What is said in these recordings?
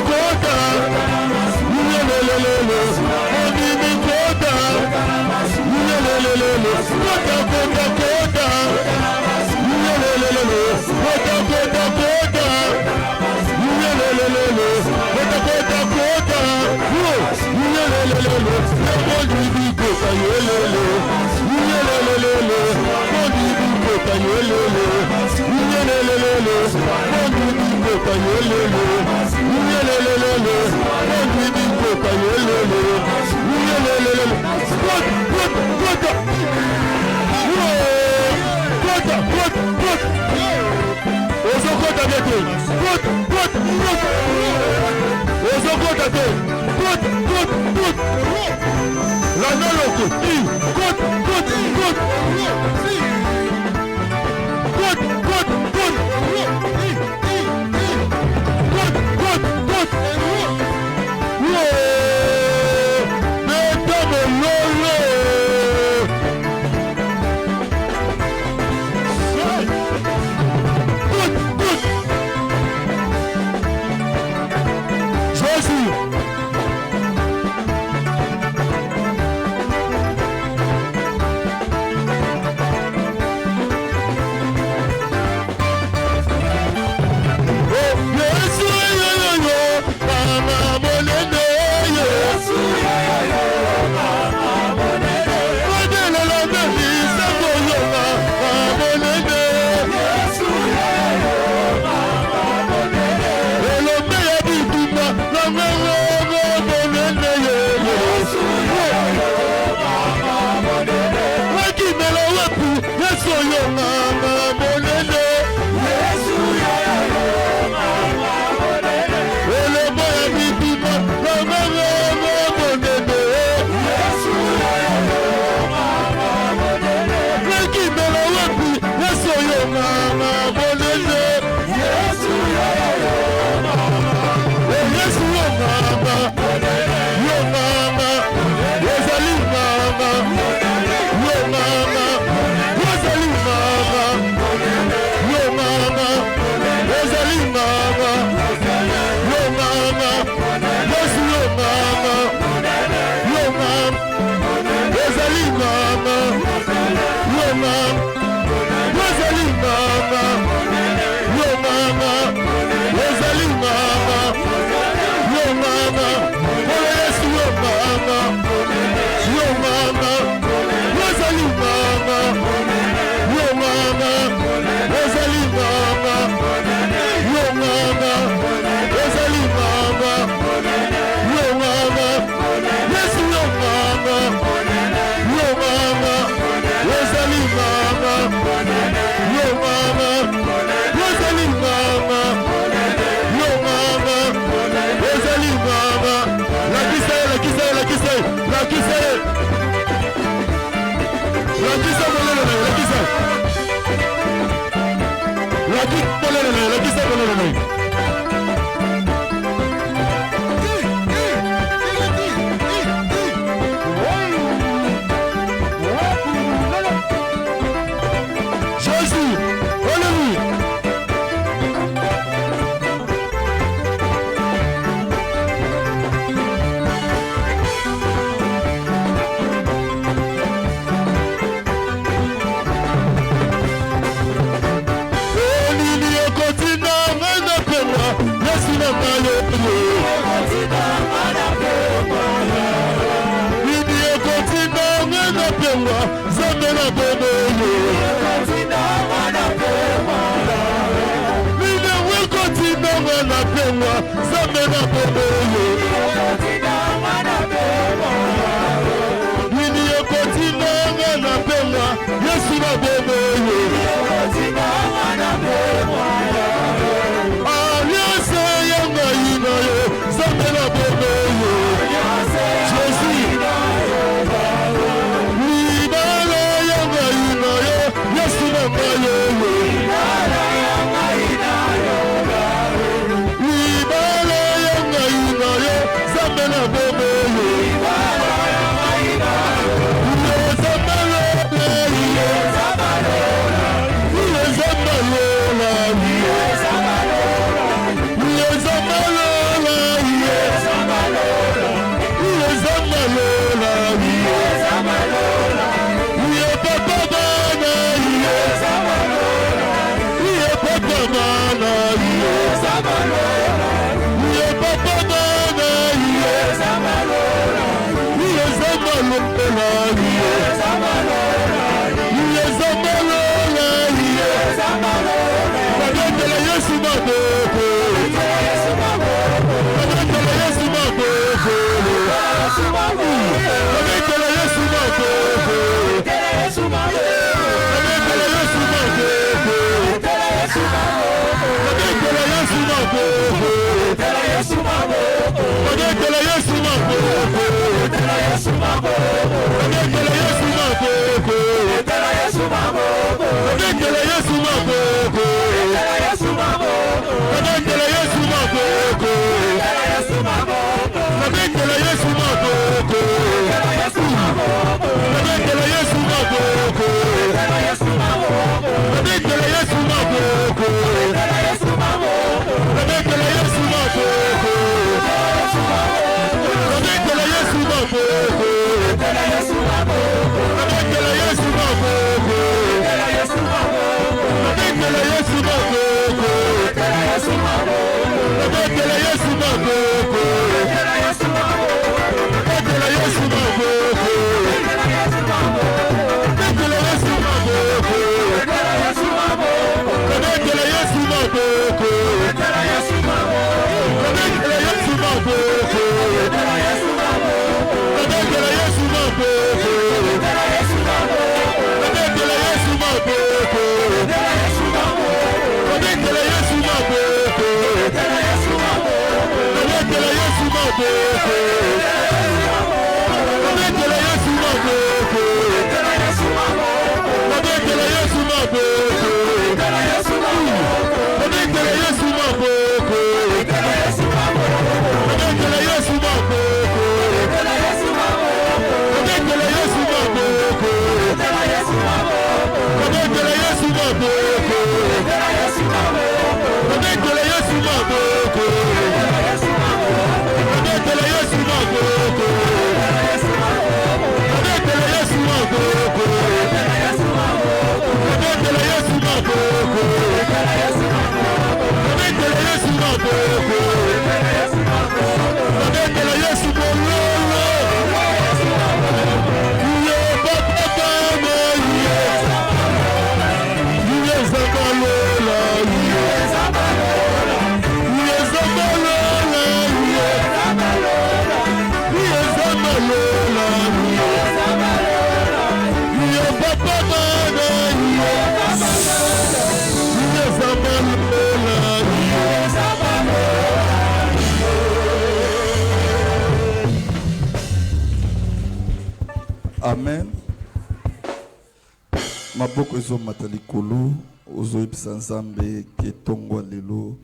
Kota Yes, Amen. Maboko ezo matalikolo ozo ibsanzambe ke tongo lelo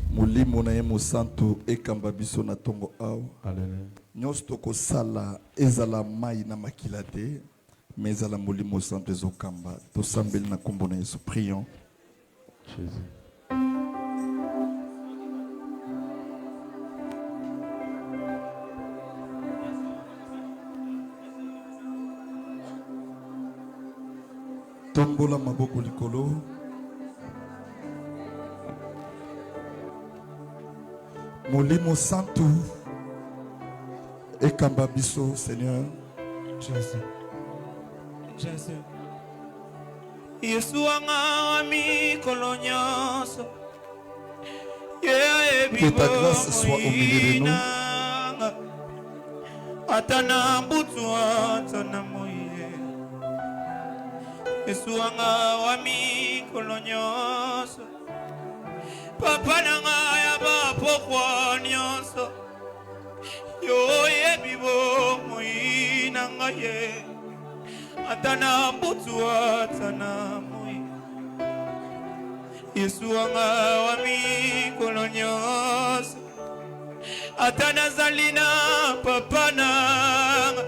mulimo na ye mosantu ekamba biso na tongo awa. Haleluya. Nyonso tokosala ezala mai na makila te mais ezala mulimo santu ezokamba tosambeli na kombo na Yesu. Prions. Jésus. Tombola maboko likolo. Molimo santu ekamba biso Seigneur. Jésus. Jésus. Yesu anga mi kolonyoso. Que ta grâce soit au milieu de nous. Atana butu atana moye. Yesu anga wa mi kolonyoso. Papa nanga ya ba pokwa nyonso. Yo ye bibo moina nga ye. Atana butu atana moye. Yesu anga wa mi kolonyoso. Atana zalina papa nanga.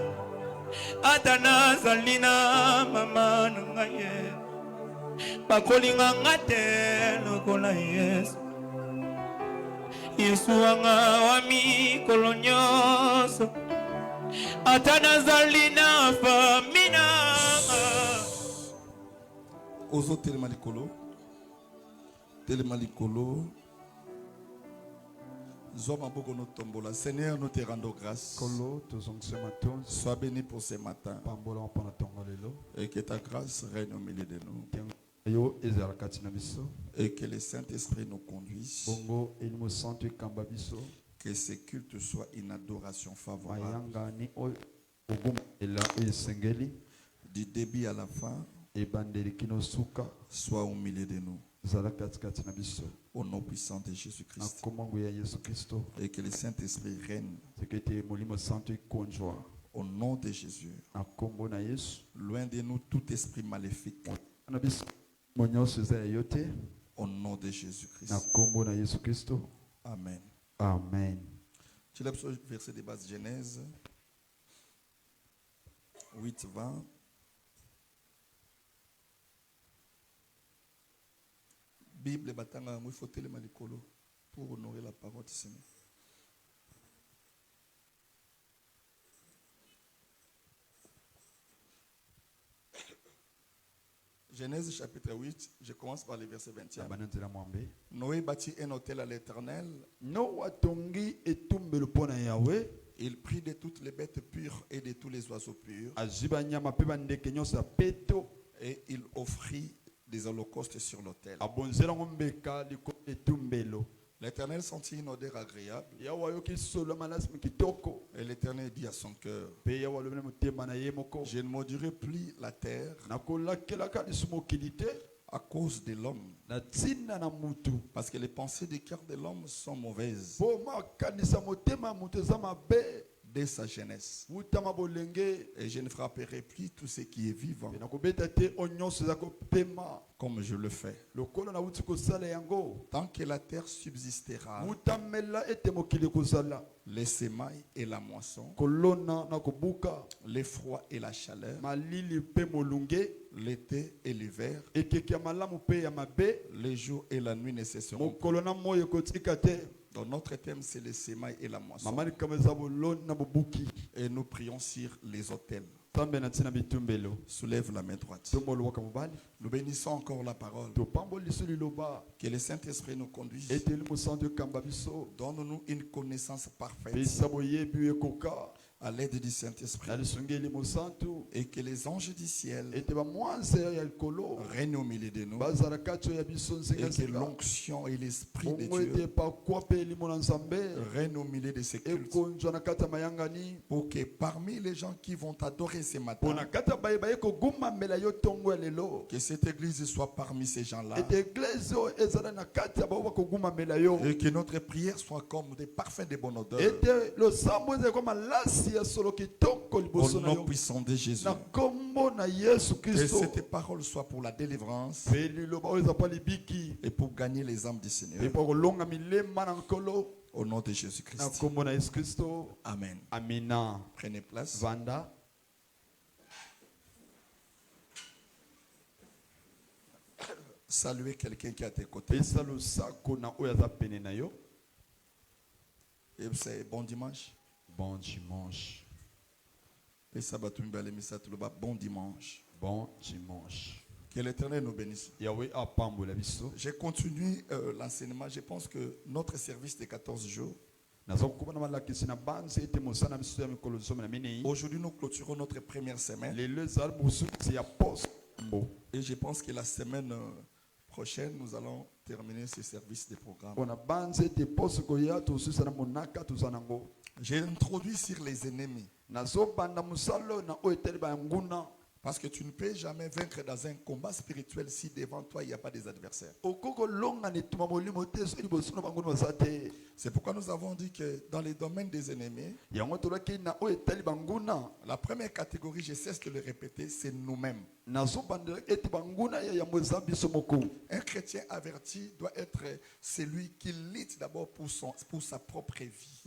Atana zalina mama nanga ye. Bakolinga ngate lokola Yesu. Yesu anga wami kolonyoso. Atana zalina famina. Ozo telemalikolo. Telemalikolo. Seigneur, nous te rendons grâce. Sois béni pour ce matin. Et que ta grâce règne au milieu de nous. Et que le Saint-Esprit nous conduise. Que ce culte soit une adoration favorable. Du début à la fin, soit au milieu de nous. Au nom puissant de Jésus-Christ. Et que le Saint-Esprit règne. Au nom de Jésus. Loin de nous tout esprit maléfique. Au nom de Jésus-Christ. Amen. Amen. Tu l'as verset de base Genèse 8, 20. Bible batanga il faut tellement likolo pour honorer la parole du Seigneur. Genèse chapitre 8, je commence par le verset 21. Noé bâtit un autel à l'Éternel. Il prit de toutes les bêtes pures et de tous les oiseaux purs. Et il offrit des holocaustes sur l'autel. L'Éternel sentit une odeur agréable. Et l'Éternel dit à son cœur: je ne maudirai plus la terre à cause de l'homme. Parce que les pensées du cœur de l'homme sont mauvaises dès sa jeunesse. Et je ne frapperai plus tout ce qui est vivant comme je le fais. Tant que la terre subsistera, les semailles et la moisson, les froids et la chaleur, l'été et l'hiver, les jours et la nuit ne cesseront pas. Donc notre thème, c'est les semailles et la moisson. Et nous prions sur les autels. Soulève la main droite. Nous bénissons encore la parole. Que le Saint-Esprit nous conduise. Donne-nous une connaissance parfaite à l'aide du Saint-Esprit. Et que les anges du ciel règnent au milieu de nous. Et que l'onction et l'Esprit de Dieu règnent au milieu de ces cultes. Pour que parmi les gens qui vont adorer ce matin, que cette église soit parmi ces gens-là. Et que notre prière soit comme des parfums de bonne odeur. Au nom puissant de Jésus. Que cette parole soit pour la délivrance et pour gagner les âmes du Seigneur. Au nom de Jésus-Christ. Amen. Prenez place. Saluez quelqu'un qui est à tes côtés. Et c'est bon dimanche. Bon dimanche. Bon dimanche. Bon dimanche. Que l'Éternel nous bénisse. J'ai continué l'enseignement. Je pense que notre service de 14 jours. Aujourd'hui, nous clôturons notre première semaine. Et je pense que la semaine prochaine, nous allons terminer ce service de programme. J'ai introduit sur les ennemis. Parce que tu ne peux jamais vaincre dans un combat spirituel si devant toi il n'y a pas des adversaires. C'est pourquoi nous avons dit que dans les domaines des ennemis, la première catégorie, je cesse de le répéter, c'est nous-mêmes. Un chrétien averti doit être celui qui lutte d'abord pour sa propre vie.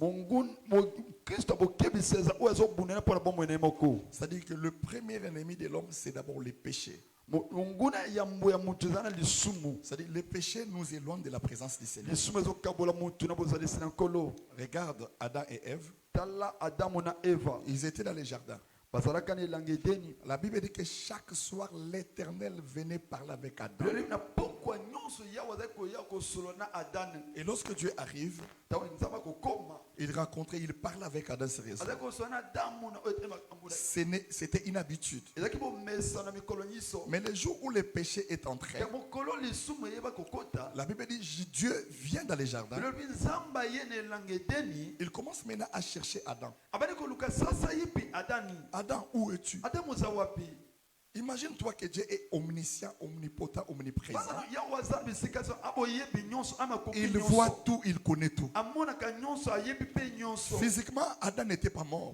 C'est-à-dire que le premier ennemi de l'homme, c'est d'abord le péché. C'est-à-dire le péché nous éloigne de la présence du Seigneur. Regarde Adam et Ève. Ils étaient dans les jardins. La Bible dit que chaque soir l'Éternel venait parler avec Adam. Et lorsque Dieu arrive, il parle avec Adam sérieusement. C'était une habitude. Mais le jour où le péché est entré, la Bible dit Dieu vient dans les jardins. Il commence maintenant à chercher Adam. Adam, où es-tu? Imagine-toi que Dieu est omniscient, omnipotent, omniprésent. Il voit tout, il connaît tout. Physiquement, Adam n'était pas mort.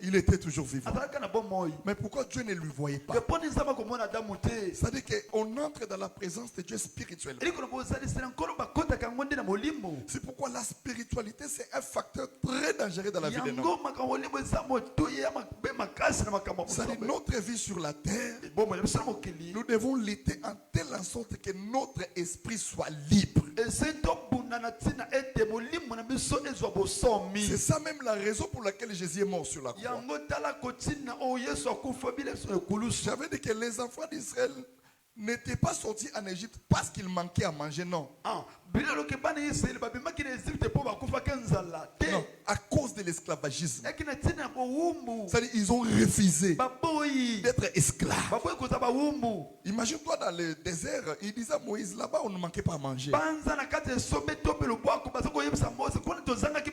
Il était toujours vivant. Mais pourquoi Dieu ne lui voyait pas? C'est-à-dire qu'on entre dans la présence de Dieu spirituellement. C'est pourquoi la spiritualité, c'est un facteur très dangereux dans la vie de l'homme. Notre vie sur la terre, nous devons lutter en telle sorte que notre esprit soit libre. C'est ça même la raison pour laquelle Jésus est mort sur la croix. J'avais dit que les enfants d'Israël n'étaient pas sortis en Égypte parce qu'ils manquaient à manger, non. Non, à cause de l'esclavagisme. C'est-à-dire ils ont refusé d'être esclaves. Imagine-toi dans le désert, il disait à Moïse, là-bas on ne manquait pas à manger.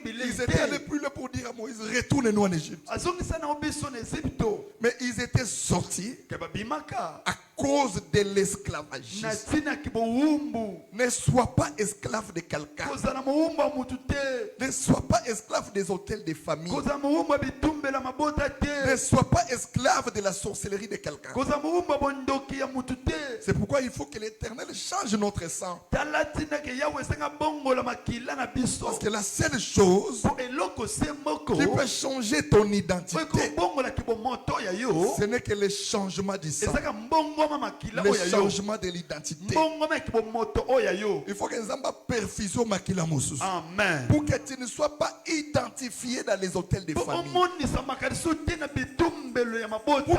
Ils étaient allés plus loin pour dire à Moïse, retourne-nous en Égypte. Mais ils étaient sortis à cause de l'esclavagisme. Ne sois pas esclave de quelqu'un. Ne sois pas esclave des hôtels de famille. Ne sois pas esclave de la sorcellerie de quelqu'un. C'est pourquoi il faut que l'Éternel change notre sang. Parce que la seule chose qui peut changer ton identité, ce n'est que le changement du sang. Le changement de l'identité. Il faut que nous ayons perfusion makila mosusu. Amen. Pour que tu ne sois pas identifié dans les hôtels de famille. Pour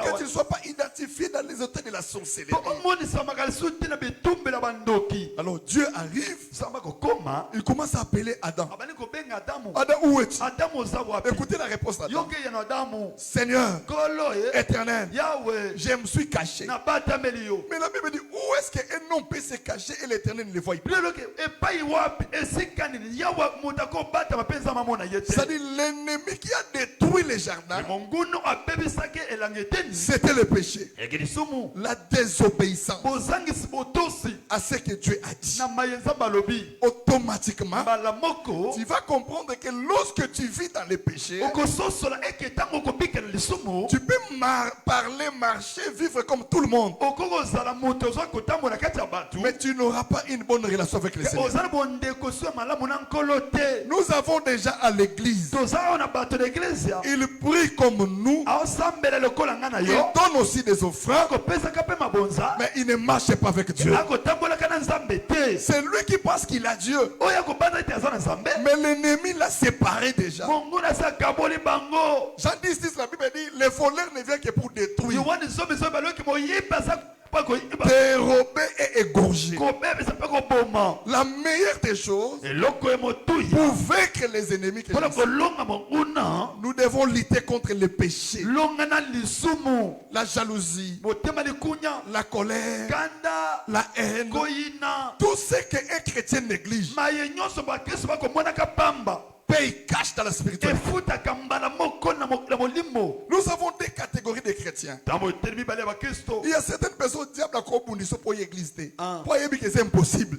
que tu ne sois pas identifié dans les hôtels de la sorcellerie. Alors Dieu arrive. Il commence à appeler Adam. Adam, où es-tu? Écoutez la réponse d'Adam. Seigneur, Éternel, je me suis caché. Mais la Bible dit, où est-ce qu'un homme peut se cacher et l'Éternel ne le voit pas? C'est-à-dire l'ennemi qui a détruit les jardins, c'était le péché. La désobéissance à ce que Dieu a dit. Automatiquement, tu vas comprendre que lorsque tu vis dans le péché, tu peux parler, marcher, vivre comme tout le monde. Mais tu n'auras pas une bonne relation avec le Seigneur. Nous avons déjà à l'église. Il prie comme nous. Il donne aussi des offrandes. Mais il ne marche pas avec Dieu. C'est lui qui pense qu'il a Dieu. Mais l'ennemi l'a séparé déjà. Jean 10, la Bible dit, le voleur ne vient que pour détruire, dérober et égorger. La meilleure des choses pour vaincre les ennemis que nous devons lutter contre le péché, la jalousie, la colère, la haine, tout ce qu'un chrétien néglige paye cash dans la spiritualité. Nous avons des catégories de chrétiens. Il y a certaines personnes qui disent pour l'église. C'est impossible.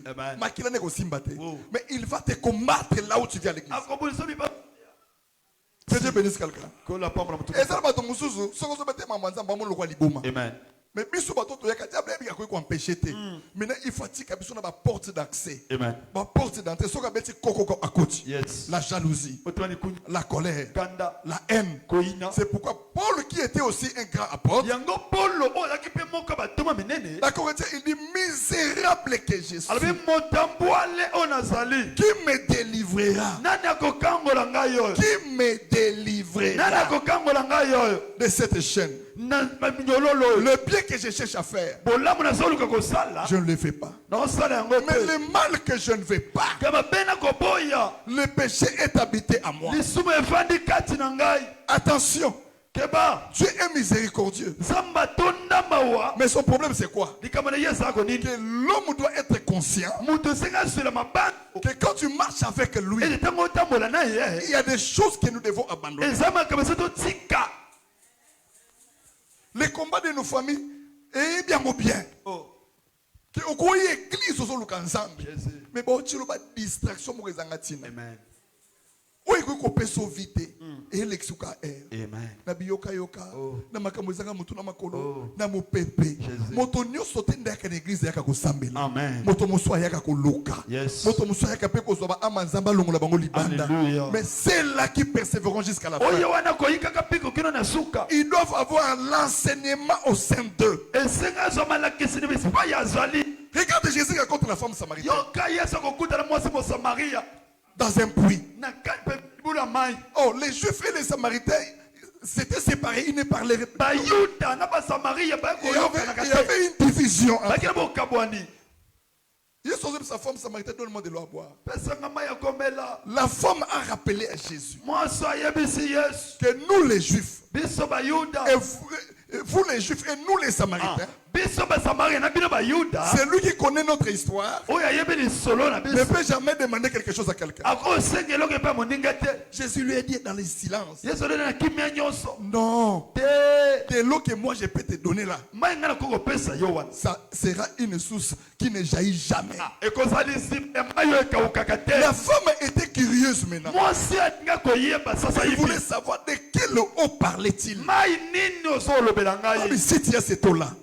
Mais il va te combattre là où tu viens à l'église. Que Dieu bénisse quelqu'un. Amen. Mais maintenant il faut que la porte d'accès. La porte d'entrée, la jalousie, la colère, la haine. C'est pourquoi Paul, qui était aussi un grand apôtre, d'accord, il dit misérable que je suis, qui me délivrera, qui me délivrera de cette chaîne. Le bien que je cherche à faire, je ne le fais pas. Mais le mal que je ne veux pas, le péché est habité à moi. Attention, Dieu est miséricordieux. Mais son problème c'est quoi? Que l'homme doit être conscient que quand tu marches avec lui, il y a des choses que nous devons abandonner. Les combats de nos familles, est bien ou bien. Que au coin église aux autres ensemble. Mais bon, tu as une distraction pour les angatina. Oui, qu'on peut sauver et l'exuka air. Na biyoka yoka, na makamuzanga mutu na makolo, na mopepe. Moto nyo sote ndaka l'église yaka kusambela. Amen. Moto muswa yaka kuluka. Moto muswa yaka pe kozoba amanzamba longola bango libanda. Mais c'est là qui persévéreront jusqu'à la fin. Ils doivent avoir l'enseignement au sein d'eux. Regarde Jésus raconte la femme samaritaine. Dans un puits. Oh, les Juifs et les Samaritains s'étaient séparés, ils ne parlaient pas. Il y avait une division. Sa femme samaritaine, donne-moi de l'eau à boire. La femme a rappelé à Jésus que nous les Juifs, et vous les Juifs et nous les Samaritains, c'est lui qui connaît notre histoire, ne peut jamais demander quelque chose à quelqu'un. Jésus lui a dit dans le silence, non, de l'eau que moi je peux te donner là, ça sera une source qui ne jaillit jamais. La femme était curieuse maintenant. Elle voulait savoir de quelle eau parlait-il. Si tu as cette eau-là,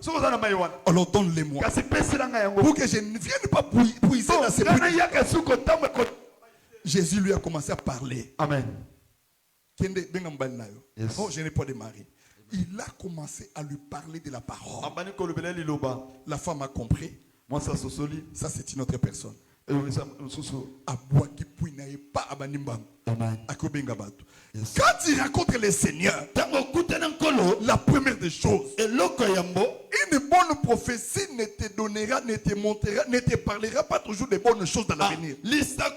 alors donne-les-moi. Pour que je ne vienne pas puiser dans ces puits. Jésus lui a commencé à parler. Amen. Yes. Oh, je n'ai pas de mari. Il a commencé à lui parler de la parole. La femme a compris. Ça, c'est une autre personne. Yes. Quand il rencontre le Seigneur, la première des choses, une bonne prophétie ne te donnera, ne te montrera, ne te parlera pas toujours des bonnes choses dans l'avenir. Ça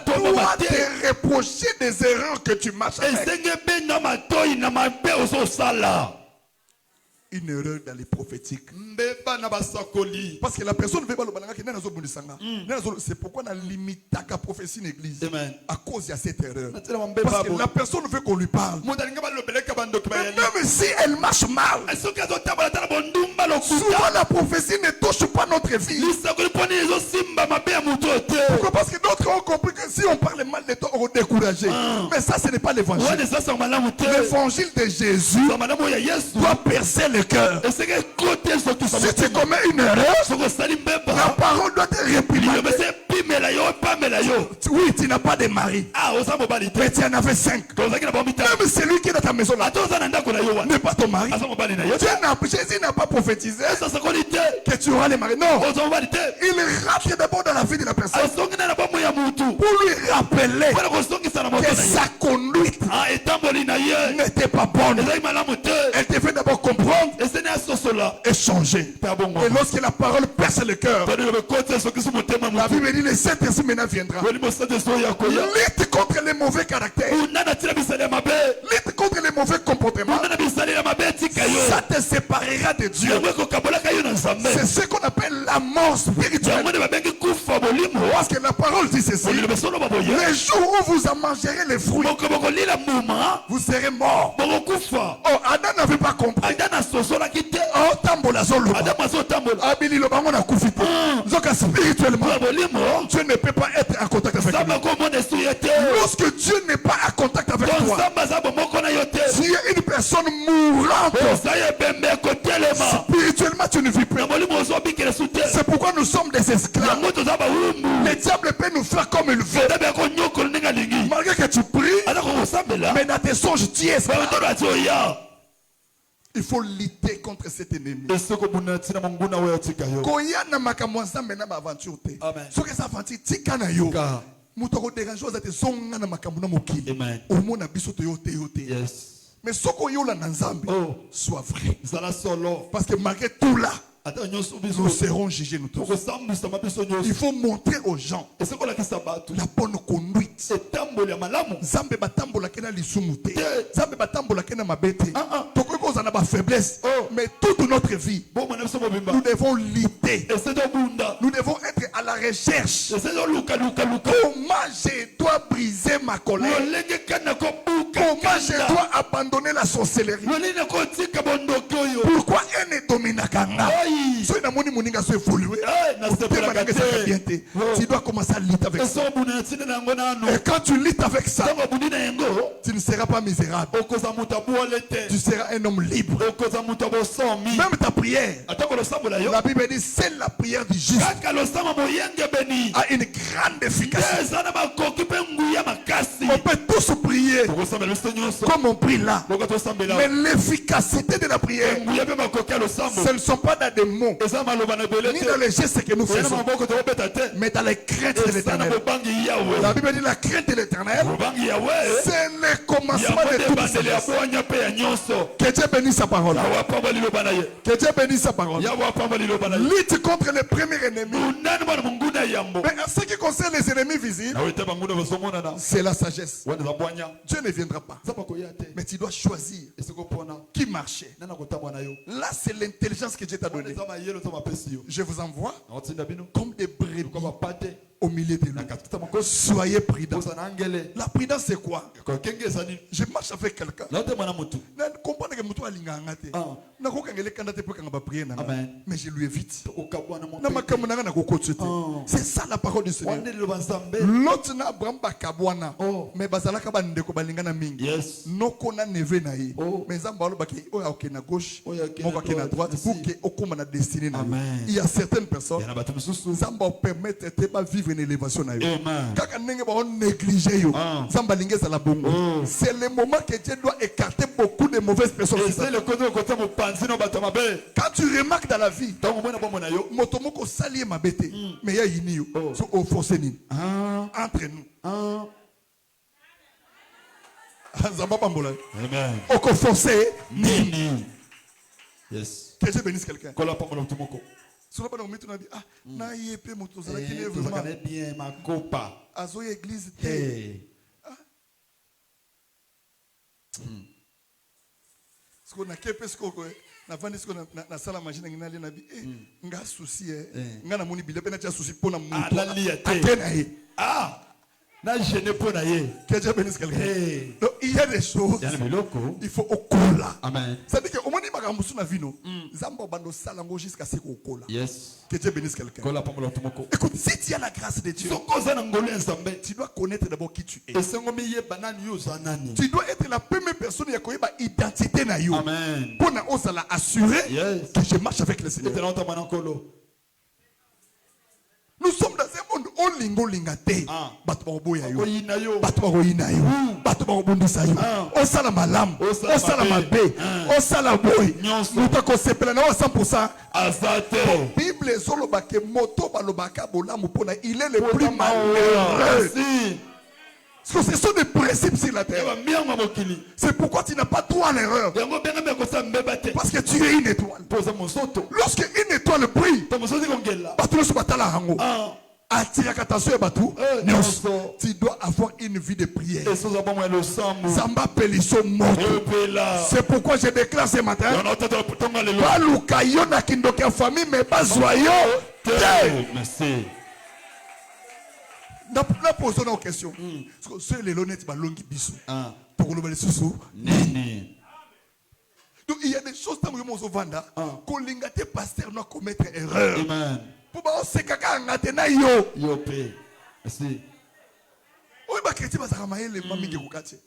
doit te reprocher des erreurs que tu marches avec. Une erreur dans les prophétiques. Parce que la personne veut pas le balanga. C'est pourquoi on a limité la prophétie dans l'église. À cause de cette erreur. Parce que la personne veut qu'on lui parle. Mais même si elle marche mal, souvent la prophétie ne touche pas notre vie. Pourquoi? Parce que d'autres ont compris que si on parle mal de toi, on va décourager. Mais ça, ce n'est pas l'évangile. L'évangile de Jésus doit percer le cœur. Si tu commets une erreur, la parole doit te réprimander. Oui, tu n'as pas de mari, mais tu en avais 5. Même celui qui est dans ta maison là n'est pas ton mari. Jésus n'a pas prophétisé que tu auras les maris. Non, il rentre d'abord dans la vie de la personne pour lui rappeler que sa conduite n'était pas bonne. Elle devait d'abord comprendre et changer. Et lorsque la parole perce le cœur, la Bible dit le Saint-Esprit maintenant viendra. Lutte contre les mauvais caractères. Lutte contre les mauvais comportements. Ça te séparera de Dieu. C'est ce qu'on appelle la mort spirituelle. Parce que la parole dit ceci: le jour où vous en mangerez les fruits, vous serez morts. Oh, Adam n'avait pas compris. Oh, tambola zolo. Abili lo bango na kufite. Zoka spirituellement, Dieu ne peut pas être en contact avec toi. Lorsque Dieu n'est pas en contact avec toi, tu es une personne mourante. Spirituellement, tu ne vis plus. C'est pourquoi nous sommes des esclaves. Le diable peut nous faire comme il veut. Malgré que tu pries, mais dans tes songes, tu es esclave. Il faut lutter contre cet ennemi. Koyana makamwanza mena aventure te. Soki sa aventure tika na yo. Mutoko dérange oza te zonga na makambo na mokili. Omona biso to yo te. Mais soko yo la na Nzambe, soit vrai. Parce que malgré tout là, nous serons jugés nous tous. Il faut montrer aux gens la bonne conduite. Zambe batambola kena lisumute. Zambe batambola kena mabete. Toko ko zana ba faiblesse. Mais toute notre vie, nous devons lutter. Nous devons être à la recherche. Comment je dois briser ma colère? Comment je dois abandonner la sorcellerie? Pourquoi elle ne domine pas? Soy na moni moninga so évoluer. Tu dois commencer à lutter avec ça. Et quand tu luttes avec ça, tu ne seras pas misérable. Tu seras un homme libre. Même ta prière, la Bible dit c'est la prière du juste a une grande efficacité. On peut tous prier comme on prie là. Mais l'efficacité de la prière, ce ne sont pas dans des mots. ni dans les gestes que nous faisons, mais dans les craintes de l'Éternel. La Bible dit la crainte de l'Éternel, c'est le commencement de toute sagesse. Que Dieu bénisse sa parole. Que Dieu bénisse sa parole. Lutte contre les premiers ennemis. Mais en ce qui concerne les ennemis visibles, c'est la sagesse. Dieu ne viendra pas. Mais tu dois choisir qui marcher. Là, c'est l'intelligence que Dieu t'a donnée. Je vous envoie comme des brebis au milieu de l'eau. Soyez prudents. La prudence, c'est quoi? Je marche avec quelqu'un. Mais je lui évite. C'est ça la parole du Seigneur. L'autre n'a pas kabwana. Mais bazalaka ba ndeko balingana mingi. Noko na neve na ye. Mais zambalo baki oya ok na gauche, mon baki na droite pour que okoma na destinée na. Il y a certaines personnes zamba permettre de pas vivre une élévation na yo. Kaka ndenge ba on négliger yo. Zamba lingeza la bongo. C'est le moment que Dieu doit écarter beaucoup de mauvaises personnes. C'est le côté mon panzi no batama be. Quand tu remarques dans la vie, motomoko sali ma bête, mais il y a une yo. So au forcé ni. Entre nous. Amen. Au forcé ni. Yes. Que Dieu bénisse quelqu'un. Sur pas dit ah na yepé motozala qui est vraiment bien ma copa. Azo église té. Ce qu'on a képé ce qu'on na vandi ce qu'on na sala machine ngina li na bi nga souci nga na moni bile pe na tia souci pona mu. Ah na gêné pona ye. Que Dieu bénisse quelqu'un. Donc il y a des choses. Il faut okola. Amen. Ça veut dire que au moins makambo na vino. Zamba bando sala ngo jusqu'à ce qu'on okola. Yes. Que Dieu bénisse quelqu'un. Écoute, si tu as la grâce de Dieu, tu dois connaître d'abord qui tu es. Tu dois être la première personne qui a connu l'identité. Amen. Pour assurer que je marche avec le Seigneur. Nous sommes dans un monde où lingo lingate. Batubaroboyayo. Batubaroinayo. Batubarobondisayo. Osala malam. Osala mabe. Osala boy. Nous t'avons sepelé à 100%. La Bible est sur le baquet moto balobaka bolam pona. Il est le plus malheureux. Parce que ce sont des principes sur la terre. C'est pourquoi tu n'as pas droit à l'erreur. Parce que tu es une étoile. Lorsque une étoile brille, tu dois avoir une vie de prière. C'est pourquoi je déclare ce matin merci. La posons nos questions. C'est les honnêtes balongi biso. Pour nous les sous. Donc il y a des choses dans le monde vanda. Qu'on l'ingate pasteur doit commettre erreur. Amen. Pour pas se kaka ngate na yo. Yo pe. Merci. Oui ba chrétien ba sakamaye le mami ke kokate.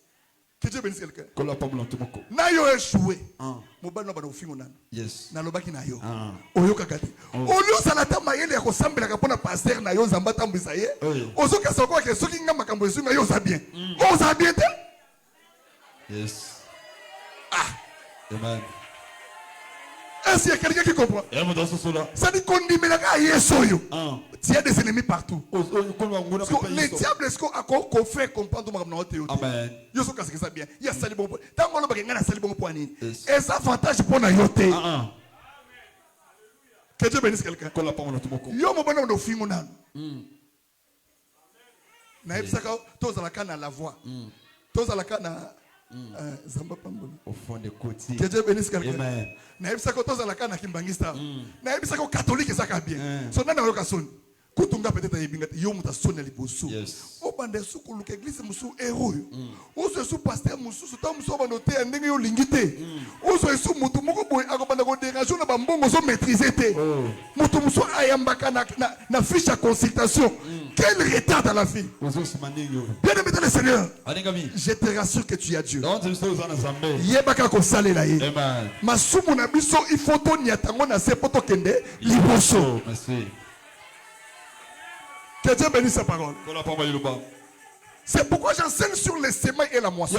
Que Dieu bénisse quelqu'un. Kola pamla tumoko. Na yo échoué. Mobali na ba no fingo nana. Yes. Na lobaki na yo. Oyo kakate. Olio salata mayele ya kosambela kapona pasteur na yo zamba tambisa ye. Ozo ka soko ke soki nga makambo esu na yo za bien. O za bien te? Yes. Amen. Est-ce qu'il y a quelqu'un qui comprend? Ça dit qu'on dit mais là yesoyo. Il y a des ennemis partout. Les diables est-ce qu'on fait comprendre mon théorie. Amen. Yo so kasi ça bien. Il y a sali bon. Tant qu'on ba ngana sali bon point ni. Et ça avantage pour na yote. Que Dieu bénisse quelqu'un. Yo mo bana no fingo nanu. Na ebisaka tozalaka na la voix. Tozalaka na au fond des côtés. Que Dieu bénisse quelqu'un. Amen. Na ebisaka tozalaka na kimbangista. Na ebisaka catholique ça ka bien. So na na son. Kutunga peut-être yebingati yo muta sonne liboso. O bande suku luka église musu héros. O so su pasteur musu so ta musu banote ndenge yo lingite. O so su mutu moko boy akobanda ko déranger na bambongo so maîtriser te. Mutu musu ayambaka na fiche à consultation. Quel retard dans la vie. Bien aimé dans le Seigneur. Je te rassure que tu as Dieu. Yebaka ko salela ye. Amen. Masumu na biso ifoto nyatango na sepoto kende liboso. Merci. Que Dieu bénisse sa parole. C'est pourquoi j'enseigne sur les semailles et la moisson.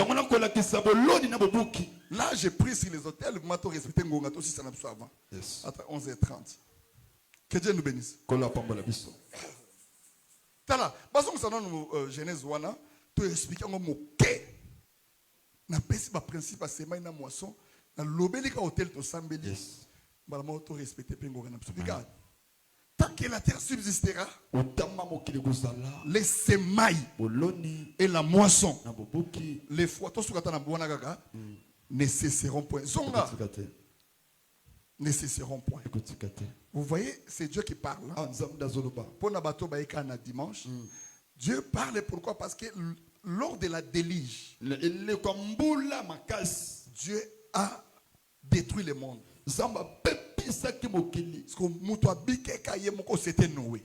Là, j'ai pris sur les hôtels. Je vais respecter Ngongato si ça n'a pas avant. Entre 11h30. Que Dieu nous bénisse. Kola pambola biso. Tala, basons ça dans Genèse 1, tu expliques un mot que na pesi ba principe à semaine na moisson, na lobeli ka hôtel to sambeli. Yes. Bala mo to respecter pengo na biso. Regarde. Tant que la terre subsistera, les semailles et la moisson, les fois, tout ce que ne cesseront point. Zonga ne cesseront point. Vous voyez, c'est Dieu qui parle. Pour Nabato Baïkana dimanche, Dieu parle pourquoi? Parce que lors de la déluge, Dieu a détruit le monde. C'était Noé.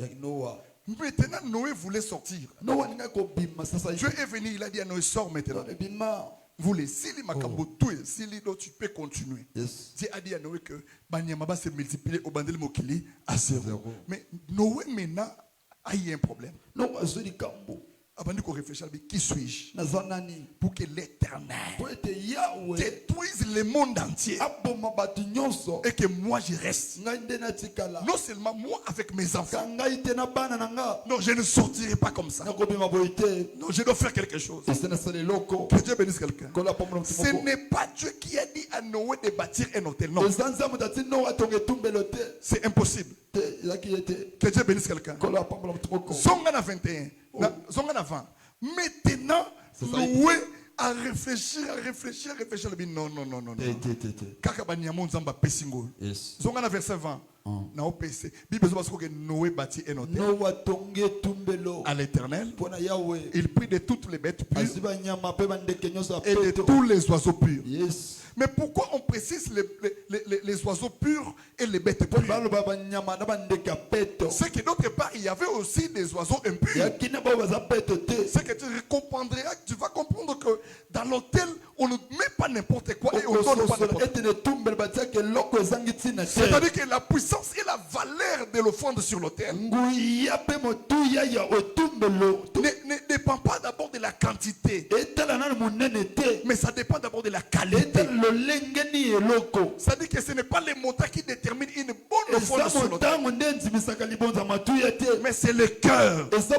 Maintenant, Noé voulait sortir. Dieu est venu, il a dit à Noé, sors maintenant. Vous les Sili Makabotou, Sili, tu peux continuer. Dieu a dit à Noé que Banyamaba s'est multiplié au bandel Mokili à 0. Mais Noé maintenant a eu un problème. Avant de réfléchir, qui suis-je pour que l'Éternel détruise le monde entier et que moi je reste. Non seulement moi avec mes enfants. Non, je ne sortirai pas comme ça. Non, je dois faire quelque chose. Que Dieu bénisse quelqu'un. Ce n'est pas Dieu qui a dit à Noé de bâtir un hôtel. Non. C'est impossible. Que Dieu bénisse quelqu'un. Zongana 21. Zongana 20. Maintenant, Noé a réfléchi. Non. Kakabanyamon Zamba Pessingo. Zongana verset 20. Na OPC. Bible parce que Noé bâtit un hôtel à l'Éternel. Il prit de toutes les bêtes pures et de tous les oiseaux purs. Mais pourquoi on précise les oiseaux purs et les bêtes pures? C'est que d'autre part, il y avait aussi des oiseaux impurs. C'est que tu vas comprendre que dans l'hôtel, on ne met pas n'importe quoi et on ne donne pas n'importe quoi. C'est-à-dire que la puissance et la valeur de l'offrande sur l'autel ne dépend pas d'abord de la quantité, mais ça dépend d'abord de la qualité. C'est-à-dire que ce n'est pas les montants qui déterminent une bonne offrande sur l'autel, mais c'est le cœur. Parce qu'à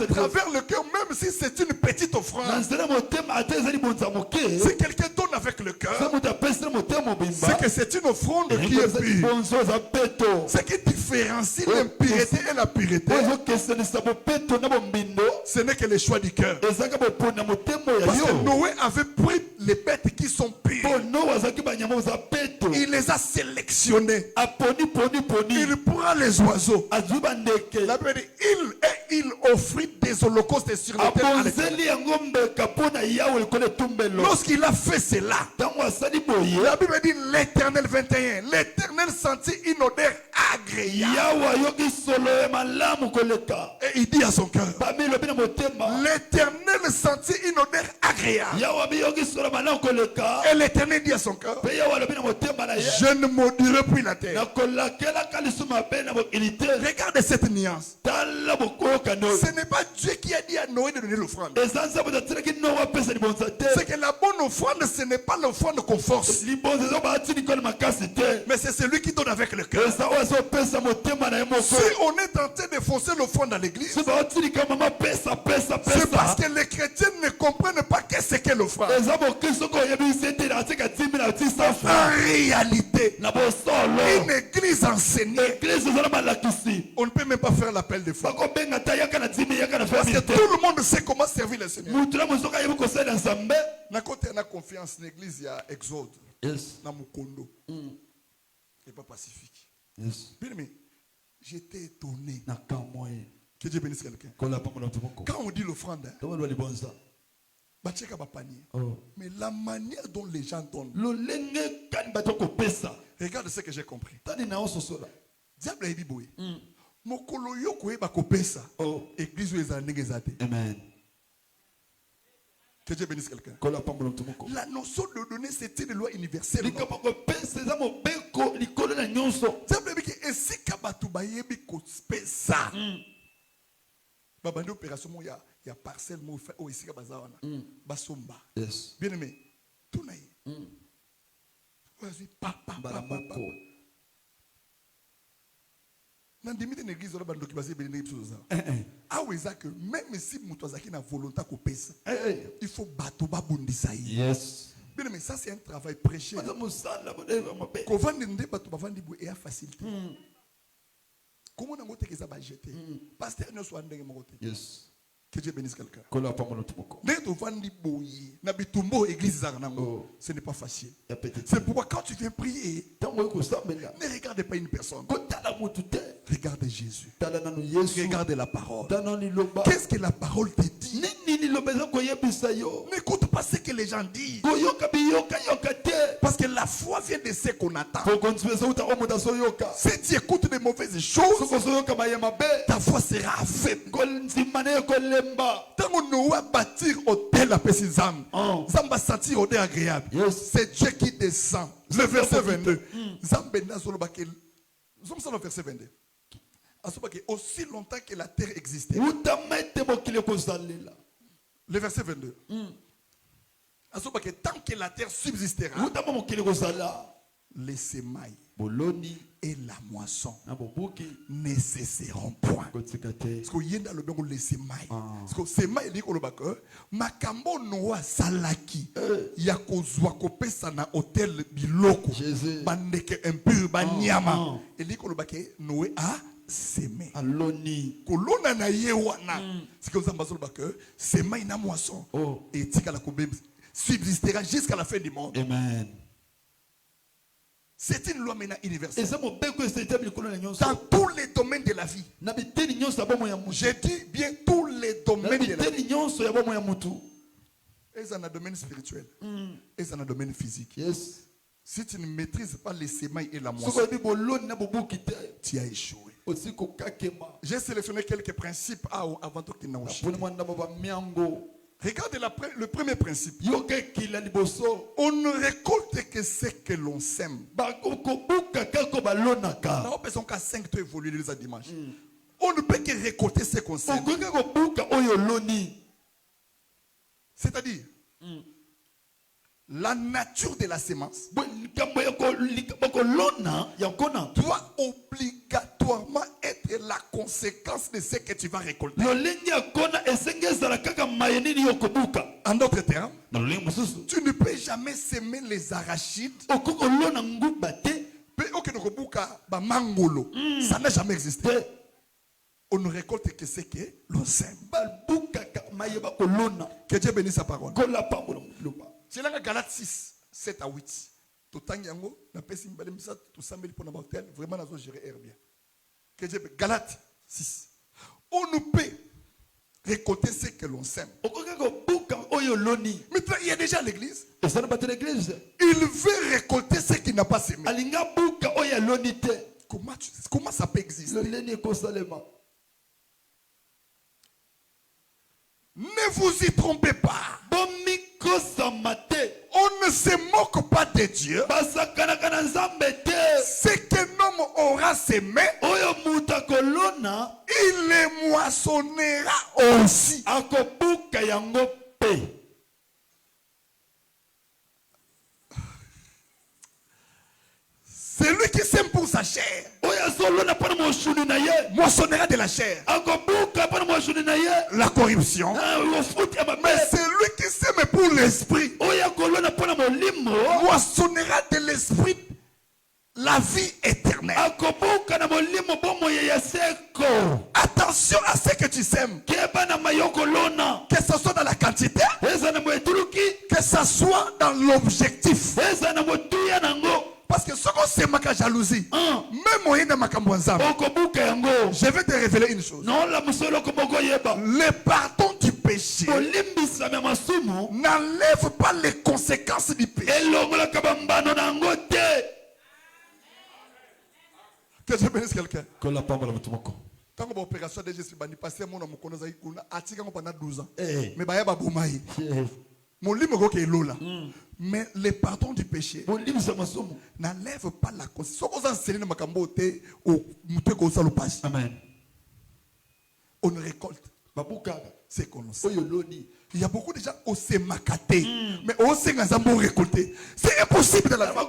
travers le cœur, même si c'est une petite offrande, si quelqu'un donne avec le cœur, c'est que c'est une offrande qui est pure. Ce qui différencie l'impureté et la pureté, ce n'est que le choix du cœur. Parce que Noé avait pris les bêtes qui sont pures. Il les a sélectionnées. Il prend les oiseaux. La Bible dit, il offrit des holocaustes sur l'autel à l'Éternel. Lorsqu'il a fait cela, la Bible dit l'Éternel 21. L'Éternel sentit une odeur agréable. Et il dit à son cœur, l'Éternel sentit une odeur agréable. Et l'Éternel dit à son cœur, je ne maudirai plus la terre. Regarde cette nuance. Ce n'est pas Dieu qui a dit à Noé de donner l'offrande. C'est que la bonne offrande, ce n'est pas l'offrande qu'on force, mais c'est celui qui donne avec le cœur. Si on est tenté de forcer l'offrande à l'église, c'est parce que les chrétiens ne comprennent pas qu'est-ce qu'est l'offrande. En réalité, une église enseignée, on ne peut même pas faire l'appel de foi. Parce que tout le monde sait comment servir le Seigneur. Na côté na confiance l'église, il y a Exode. Na Mukondo. Et pas Pacifique. Bien aimé, j'étais étonné. Que Dieu bénisse quelqu'un. Quand on dit l'offrande, mais la manière dont les gens donnent, regarde ce que j'ai compris. Diable a dit boy. Mokolo yoko eba kopesa. Église ezanengezate. Amen. Que Dieu bénisse quelqu'un. La notion de donner, c'était une loi universelle. Diable dit que ainsi kabatu bayebi kopesa. Babandi opération il y a parcelle mo fait o ici kabazawana. Basomba. Bien aimé. Tout naï. Vas-y papa. Dans une église, on a des gens qui ont ah oui, ça que même si tu as une volonté de pèse, il faut battre bundisa. Yes. Bien, mais ça c'est un travail prêché. Quand on vend des bateaux, on vend des bouts et à facilité. Comment on a goûté que ça va jeter? Pasteur, nous sommes en Yes. que Dieu bénisse quelqu'un. Ce n'est pas facile. C'est pourquoi quand tu viens prier, ne regarde pas une personne. Regarde Jésus. Regarde la parole. Qu'est-ce que la parole te dit? N'écoute pas ce que les gens disent. Parce que la foi vient de ce qu'on attend. Si tu écoutes des mauvaises choses, ta foi sera faible. Tant qu'on doit bâtir hôtel à Pessizam, ça va sentir odeur agréable. C'est Dieu qui descend. Le verset 22. Nous sommes sur le verset 22. Aussi longtemps que la terre existait. Le verset 22. Tant que la terre subsistera, les semailles et la moisson ne cesseront point. Parce que y a le les semailles. Parce que semailles dit que le bac, makambo noa salaki, yakozwa kopesa na hôtel biloko, bandeke impur banyama. Et dit que le bac noé a semé. Kolona na yewana. C'est que vous avez le bac, semailles na moisson. Et tika la kobe subsistera jusqu'à la fin du monde. Amen. C'est une loi maintenant universelle. Dans tous les domaines de la vie. J'ai dit bien tous les domaines de la vie. Et dans le domaine spirituel. Et dans le domaine physique. Yes. Si tu ne maîtrises pas les semailles et la moisson, tu as échoué. J'ai sélectionné quelques principes avant que tu n'en Regarde le premier principe. On ne récolte que ce que l'on sème. On ne peut que récolter ce qu'on sème. C'est-à-dire, la nature de la semence doit obligatoirement être la conséquence de ce que tu vas récolter. En d'autres termes, tu ne peux jamais semer les arachides. Ça n'a jamais existé. On ne récolte que ce que l'on sème. Que Dieu bénisse sa parole. C'est là Galates 6, 7 à 8. Tout temps yango, na pesi mbale misa tout samedi pour n'avoir tel vraiment nazo gérer air bien. Que Dieu Galates 6. On ne peut récolter ce que l'on sème. Maintenant il y a déjà l'église. Il veut récolter ce qu'il n'a pas semé. Comment ça peut exister? Ne vous y trompez pas. On ne se moque pas de Dieu. Ce qu'un homme aura semé, il les moissonnera aussi. Celui qui sème pour sa chair moissonnera de la chair la corruption. Mais celui qui sème pour l'esprit moissonnera de l'esprit la vie éternelle. Attention à ce que tu sèmes. Que ce soit dans la quantité, que ce soit dans l'objectif. Parce que ce qu'on sème ma jalousie, même moyen de ma cambouanzam, je vais te révéler une chose. Le pardon du péché n'enlève pas les conséquences du péché. Que Dieu bénisse quelqu'un. Quand l'opération de Jésus bani passé mon amour qu'on a atika pendant 12 ans. Mais bah yaba boumaï. Mon lit me go ke lola. Mais le pardon du péché n'enlève pas la conséquence. Amen. On récolte ce qu'on sait. Il y a beaucoup de gens qui ont makaté, mais on sait qu'ils ont récolté. C'est impossible de la vie.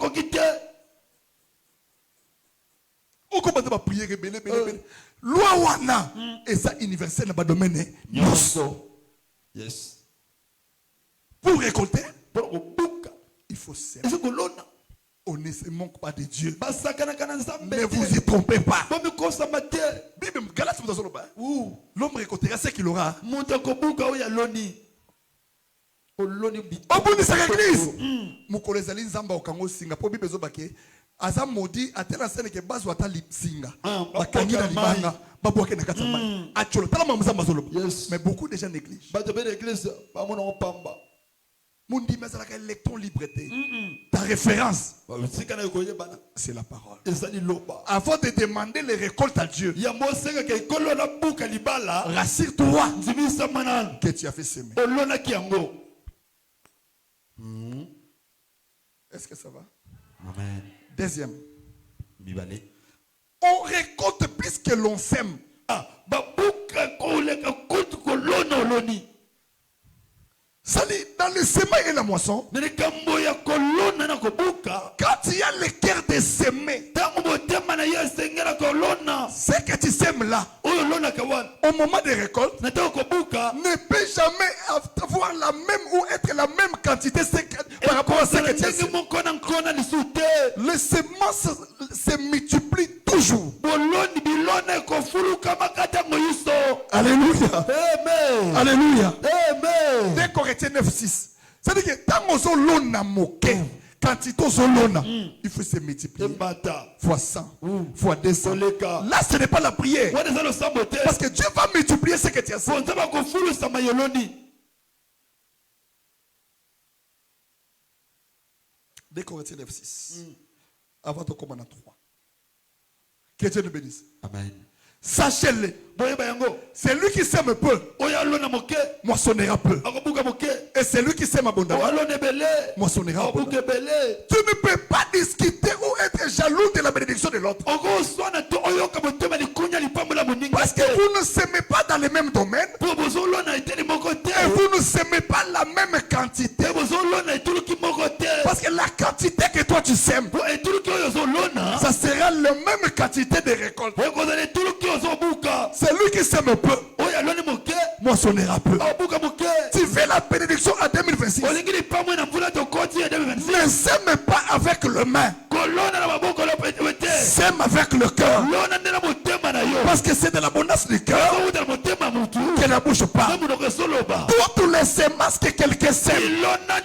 va prier rebelle loi wana et ça universel dans le domaine yes pour récolter il faut semer. On ne se manque pas de Dieu. Ne vous y trompez pas. L'homme récoltera ce qu'il aura. Au bout de cette église, Mukolezali Nzamba Okango Singa, pour Bibezo Bake, Aza Modi, a tel enseigne que Bazo Atali Singa, Bakangi na Libanga, Babouake na Katsama, Acholo, Talamamza Mazolo. Mais beaucoup de gens négligent. Mundi Mazalaka électron liberté. Ta référence, c'est la parole. Avant de demander les récoltes à Dieu, rassure-toi que tu as fait semer. Est-ce que ça va? Amen. Deuxième. On récolte plus que l'on sème. Ça dit, dans le semail et la moisson, quand il y a le cœur de semer, ce que tu sèmes là, au moment de récolte, ne peut jamais avoir la même ou être la même quantité par rapport à ce que tu as semé. Les semences se multiplient toujours. Alléluia. Amen. Alléluia. Amen. 2 Corinthiens 9:6. C'est-à-dire que tant qu'on a moqué, quantité zolona, il faut se multiplier. Fois 100, fois 200. Là, ce n'est pas la prière. Parce que Dieu va multiplier ce que tu as semé. 2 Corinthiens 9:6. Avant de commencer à 3. Que Dieu nous bénisse. Amen. Sachez-le. C'est lui qui sème peu, moissonnera peu. Et c'est lui qui sème abondamment, moissonnera abondamment. Tu ne peux pas discuter ou être jaloux de la bénédiction de l'autre. Parce que vous ne s'aimez pas dans les mêmes domaines. Et vous ne s'aimez pas la même quantité. Parce que la quantité que toi tu sèmes, ça sera la même quantité de récolte. C'est lui qui sème peu, moissonnera peu. Tu fais la bénédiction en 2026. Ne sème pas avec le main. Sème avec le cœur. Parce que c'est de l'abondance du cœur que la bouche parle. Toutes les semences que quelqu'un sème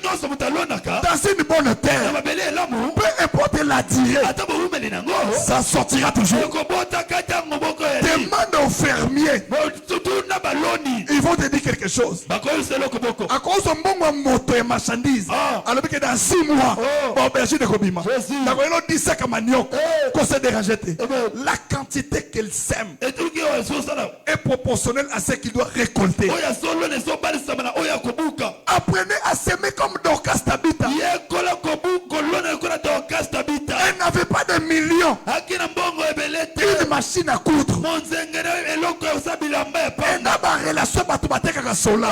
dans une bonne terre, peu importe la durée, ça sortira toujours. Demande aux fermiers. Ils vont te dire quelque chose. À cause de mon moto et marchandise, alors que dans 6 mois, aubergine de Kobima, la quantité qu'elle sème est proportionnelle à ce qu'il doit récolter. Apprenez à s'aimer comme Dorcas Tabitha. Elle n'avait pas de millions, une machine à coudre. Elle n'a pas de relation avec la sola.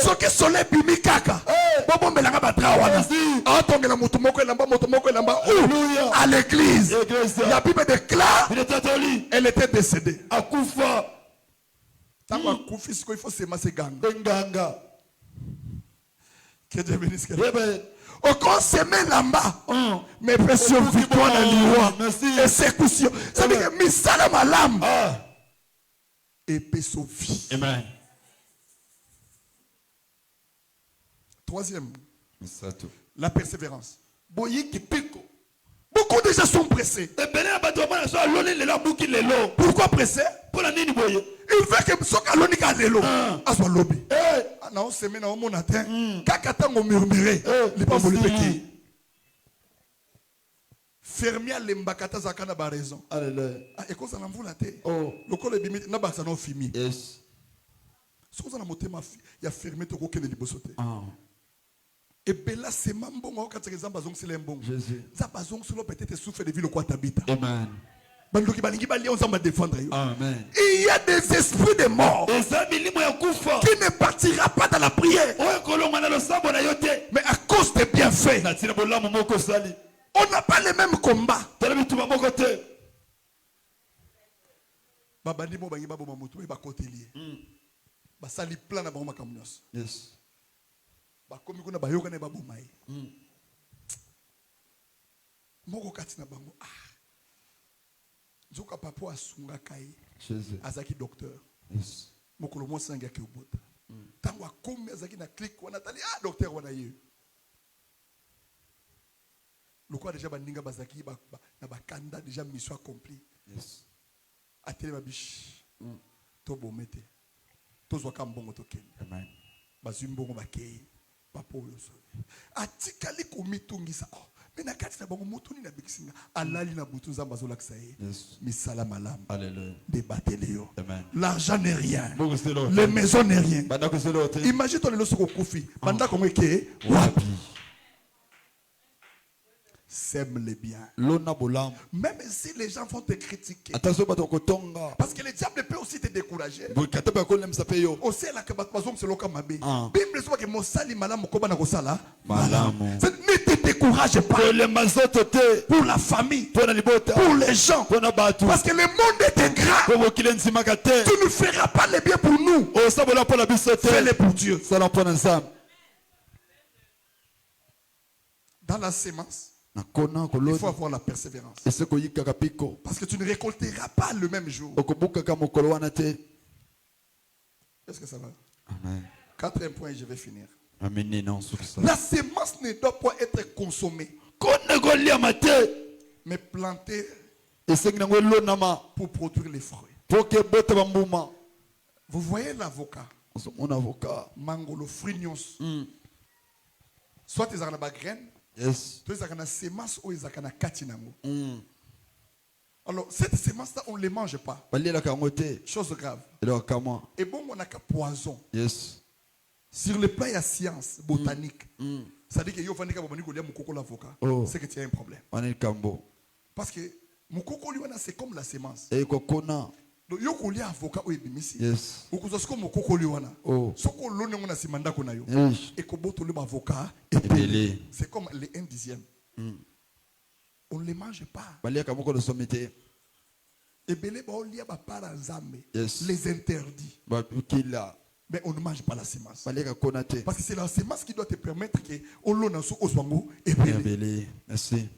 Ce que soleil bimi kaka. Bobo melanga batrawana. Atongela mutumoko elamba à l'église. La Bible déclare elle était décédée. Akufa. Tango akufi il faut s'aimer ganga. Que Dieu bénisse. Au corps s'aimer là-bas. Mais précieux victoire dans l'Iwa. Exécution. Ça veut dire que misala malam. Et paix sauve vie. Amen. Troisième, la persévérance. Beaucoup de gens sont pressés. Pourquoi pressés? Il veut que ce soit l'onique à l'élo. À son lobby. Non, c'est maintenant mon atteint. Kakata m'a murmuré. Il pas voulu péquer. Fermier l'embakata zakana ba raison. Et quand ça n'en voulait pas. Le col est bimé. N'a pas ça non fini. Yes. Ce qu'on a monté ma fille, il y a fermé tout aucun libosoté. Et bella c'est mambo moi quand les ambazons c'est l'embon. Ça bazon solo peut-être souffre de vie le quoi t'habites. Amen. Amen. Il y a des esprits de mort qui ne partira pas dans la prière. Mais à cause des bienfaits, on n'a pas les mêmes combats. babandi mo bangi babo mamutu e ba kotelier ba sali plan na ba makamnyos Yes. ba komi kuna ba yoka na ba bomai moko kati na bango nzoka papo asunga kai Jésus. azaki docteur Yes. mokolo mo sangi aki obota tango akomi azaki na clique wana tali docteur wana ye lokwa déjà baninga bazaki na bakanda déjà mission accomplie. Yes. Atele babish to bomete to zwaka mbongo to kende Amen. bazwi mbongo bakei papa oyo so atikali komitungisa mais na kati na bango mutuni na bikisinga alali na butu nzamba zolakisa ye Yes. misala malamu Alléluia. débattez yo. Amen. L'argent n'est rien, Mungu si lolote. les maisons n'est rien. Bandako si lolote. Imagine toi le soko kufi banda comme que wapi sème les biens. Lona bolam. Même si les gens vont te critiquer, Attention bato kotonga. parce que le diable peut aussi te décourager. Bukata ba ko lem sape yo. Aussi la que bazom c'est loka mabe. Ah. Bible dit que mosali malamu ko bana ko sala Malamu. Ne te décourage pas Le mazoto te. pour la famille, Pona libota. pour les gens, Pona batu. parce que le monde est ingrat. Ko bokile nzima kate. Tu ne feras pas le bien pour nous, O sabola pona bisote. fais-le pour Dieu. Sala pona nzam. Dans la sémence, Na kona il kolona. faut avoir la persévérance, Ese ko yika kapiko. parce que tu ne récolteras pas le même jour. Okobuka ka mokolo wana te. Est-ce que ça va? Amen. Quatrième point et je vais finir. Amen non sukisa. La sémence ne doit pas être consommée, Kone golia mate. mais plantée Esengi nango lona ma. pour produire les fruits. Poke bota bambuma. Vous voyez l'avocat, Mon avocat. mangolo, frignos, soit ils ont la graine, Yes. soit ils ont la sémence ou ils ont la katinango. Alors, cette sémence-là, on ne les mange pas. Balia la kangote. Chose grave. Elo kama. Et bon, on a qu'un poison. Yes. Sur le plan, il y a science botanique. Ça dit que yo fandika babani kolia mukoko l'avocat. Oh. C'est que tu as un problème. Wane kambo. Parce que mukoko liwana c'est comme la sémence. E kokona. Donc yo kolia avocat o ebimisi. Yes. Okuza ko mukoko liwana. Oh. Soko lone ngona simanda ko na yo. Yes. Et ko boto le avocat Epelé. epelé. C'est comme les 1/10. On ne les mange pas. Balia kamoko le somité. Ebele ba olia ba para nzambe. Yes. Les interdits. Ba kila. Mais on ne mange pas la sémence. Balia ka konate. Parce que c'est la sémence qui doit te permettre que on l'on so oswango epelé. Epelé. Merci.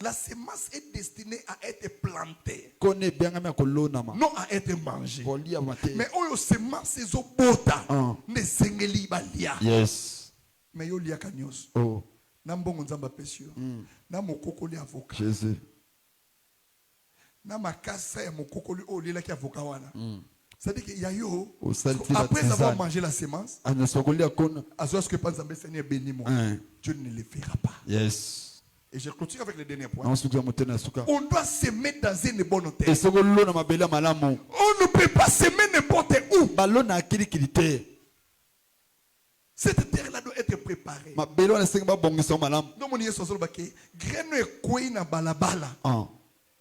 La sémence est destinée à être plantée, Kone bianga me kolona ma. non à être mangée. Kolia mate. Mais oyo sémence ezo bota Ah. ne sengeli balia. Yes. Mais yo lia kanyos. Oh. Na mbongo nzamba pesio. Na mokokoli avocat. Jésus. Na makasa ya mokokoli o lia ki avocat wana. C'est-à-dire qu'il y a yo Au salti la après avoir tisane. mangé la sémence, Ana sokolia kona. à ce que pas nzambe Seigneur béni moi. Dieu ne le fera pas. Yes. Et je continue avec le dernier point. Na suka mutena suka. On doit semer dans une bonne terre. Esoko lona mabela malamu. On ne peut pas semer n'importe où. Balona akili kilite. Cette terre-là doit être préparée. Mabelo na senga bongisa malamu. Donc, on y est sur le baquet. Graine est quoi na balabala. Ah.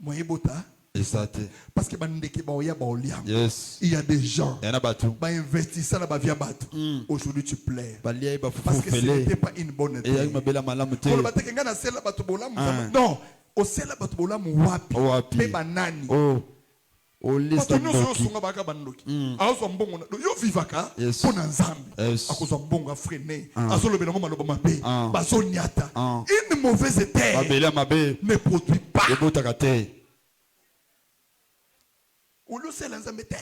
Moyen bota. Esate. Parce que bandeke ba oya ba oliam. Yes. Il y a des gens. Yana batu. Ba investissant ba via batu. Aujourd'hui tu plais. Balia iba Parce que ce fufele. n'était pas une bonne E terre. yaki mabela malamu te. Pour le bateau ngana sela batu bolam. Ah. Non. O sela batu bolam wapi. Wapi. Pe banani. Oh. O lista Bato nyonso ndoki. songa baka bandoki. Azo mbongo na. Yo vivaka. Yes. Pona nzambe. Yes. Akozo mbongo freiner. Azo lobela ngoma loba mabe. Ah. Bazo nyata. Ah. Une mauvaise terre Babela mabe. ne produit pas. Ebotaka te. Ulu sela nzambe te.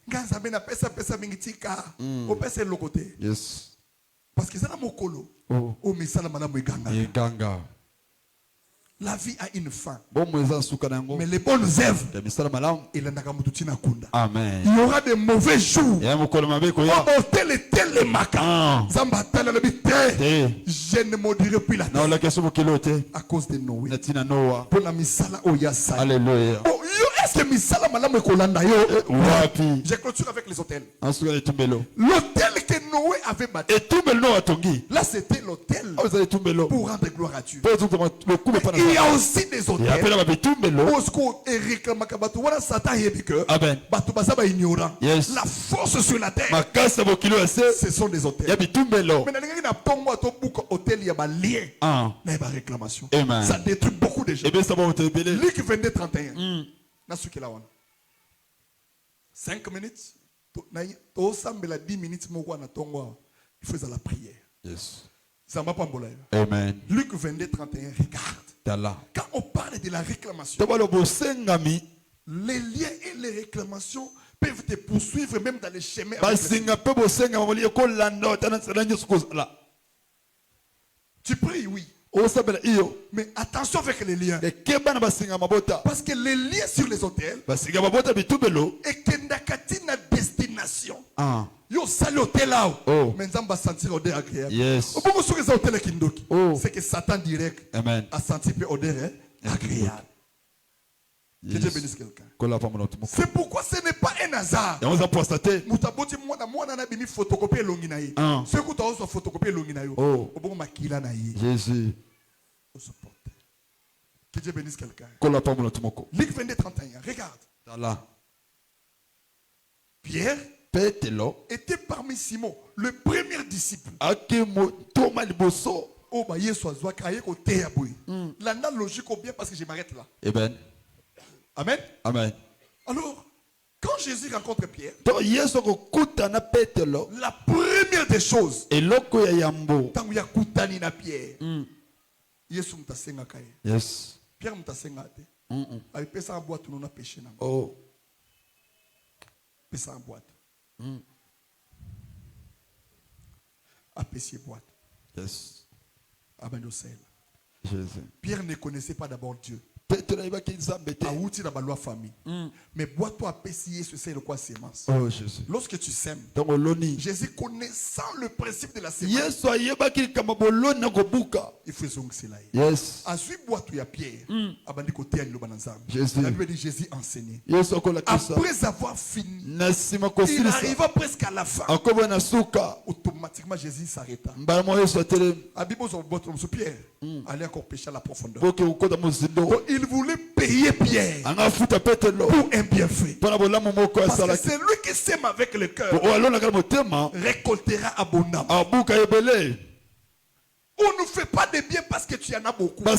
Nzambe na pesa mingi tika. O pesa le côté. Yes. Parce que ça na mokolo. Oh. O misala malamu iganga. Iganga. La vie a une fin. Bomo eza suka nango. Mais les bonnes œuvres, Ya misala malamu. il en a comme tout kunda. Amen. Il y aura des mauvais jours. Ya mokolo mabe ko Oh, ya. tel maka. Ah. Zamba tel le bité. Te. Je ne maudirai plus la Na terre ola keso bokilo te. à cause de Noé. Na tina Noah. Pour la misala oyasa. Alléluia. Bon, yo est-ce que misala malamu ekolanda yo? Wapi. Je clôture avec les hôtels. Asuka etumbelo. L'hôtel que Noé avait bâti, Etumbelo no atongi. là c'était l'hôtel Aza etumbelo. pour rendre gloire à Dieu. Po etumbelo mekube pana. Il y a aussi des Ya hôtels. pela ba etumbelo. Osko réclamaka bato wana Satan yebi que Amen. bato basaba ignorant. Yes. La force sur la terre, Makasa bokilo ase. ce sont des hôtels. Ya bitumbelo. Mais na na tongo to buka hôtel il y a ba lien. Ah. Na ba réclamation. Amen. Ça détruit beaucoup de gens. Ebe sabo otebele. Luc 22 31. Na suki la wana. 5 minutes. To sambela 10 minutes moko na tongo. Il faut la prière. Yes. Zamba pambola. Amen. Luc 22, 31, regarde. Tala. Quand on parle de la réclamation, les liens et les réclamations peuvent te poursuivre même dans les chemins. Tu pries, oui. Mais attention avec les liens. Parce que les liens sur les hôtels et que na destination. Yo sali hôtel là. Mais on va sentir odeur agréable. Yes. C'est que Satan direct a senti peu odeur agréable. Que Dieu bénisse quelqu'un. C'est pourquoi ce n'est pas un hasard. Mutaboti mwana na bimi photocopier longi na ye. Ce que tu as photocopier longi na yo. Obongo makila na ye. Jésus. Que Dieu bénisse quelqu'un. Luc 22, 31. Regarde. Pierre était parmi Simon, le premier disciple. Oh, bah, la logique au bien parce que je m'arrête là. Amen. Amen. Amen. Alors, quand Jésus rencontre Pierre, la la première des choses, tant qu'il y a Koutani na Pierre, Yesu mtasenga kaye. Yes. Pierre mtasenga te. Avec pesa en boîte, nous on a péché. Oh. Pesa en boîte. Apprécier boîte. Yes. Abandosel. Jésus. Pierre ne connaissait pas d'abord Dieu. Aouti na baloi famille. Mais bois-toi apprécier ce c'est le quoi sémence. Oh Jésus. Lorsque tu sèmes, Jésus connaissant le principe de la sémence. Il faut donc cela. Yes. Ensuite bois tu ya Pierre. Abandi côté à l'obananzam. Jésus. La Bible dit Jésus enseignait. Yes. Après avoir fini, il arriva presque à la fin. Automatiquement Jésus s'arrêta. Abibo son bottom sur Pierre. Allait encore pêcher à la profondeur. Il voulait payer Pierre pour un bienfait. Parce que c'est lui qui sème avec le cœur récoltera abondamment. On ne fait pas de bien parce que tu en as beaucoup. Même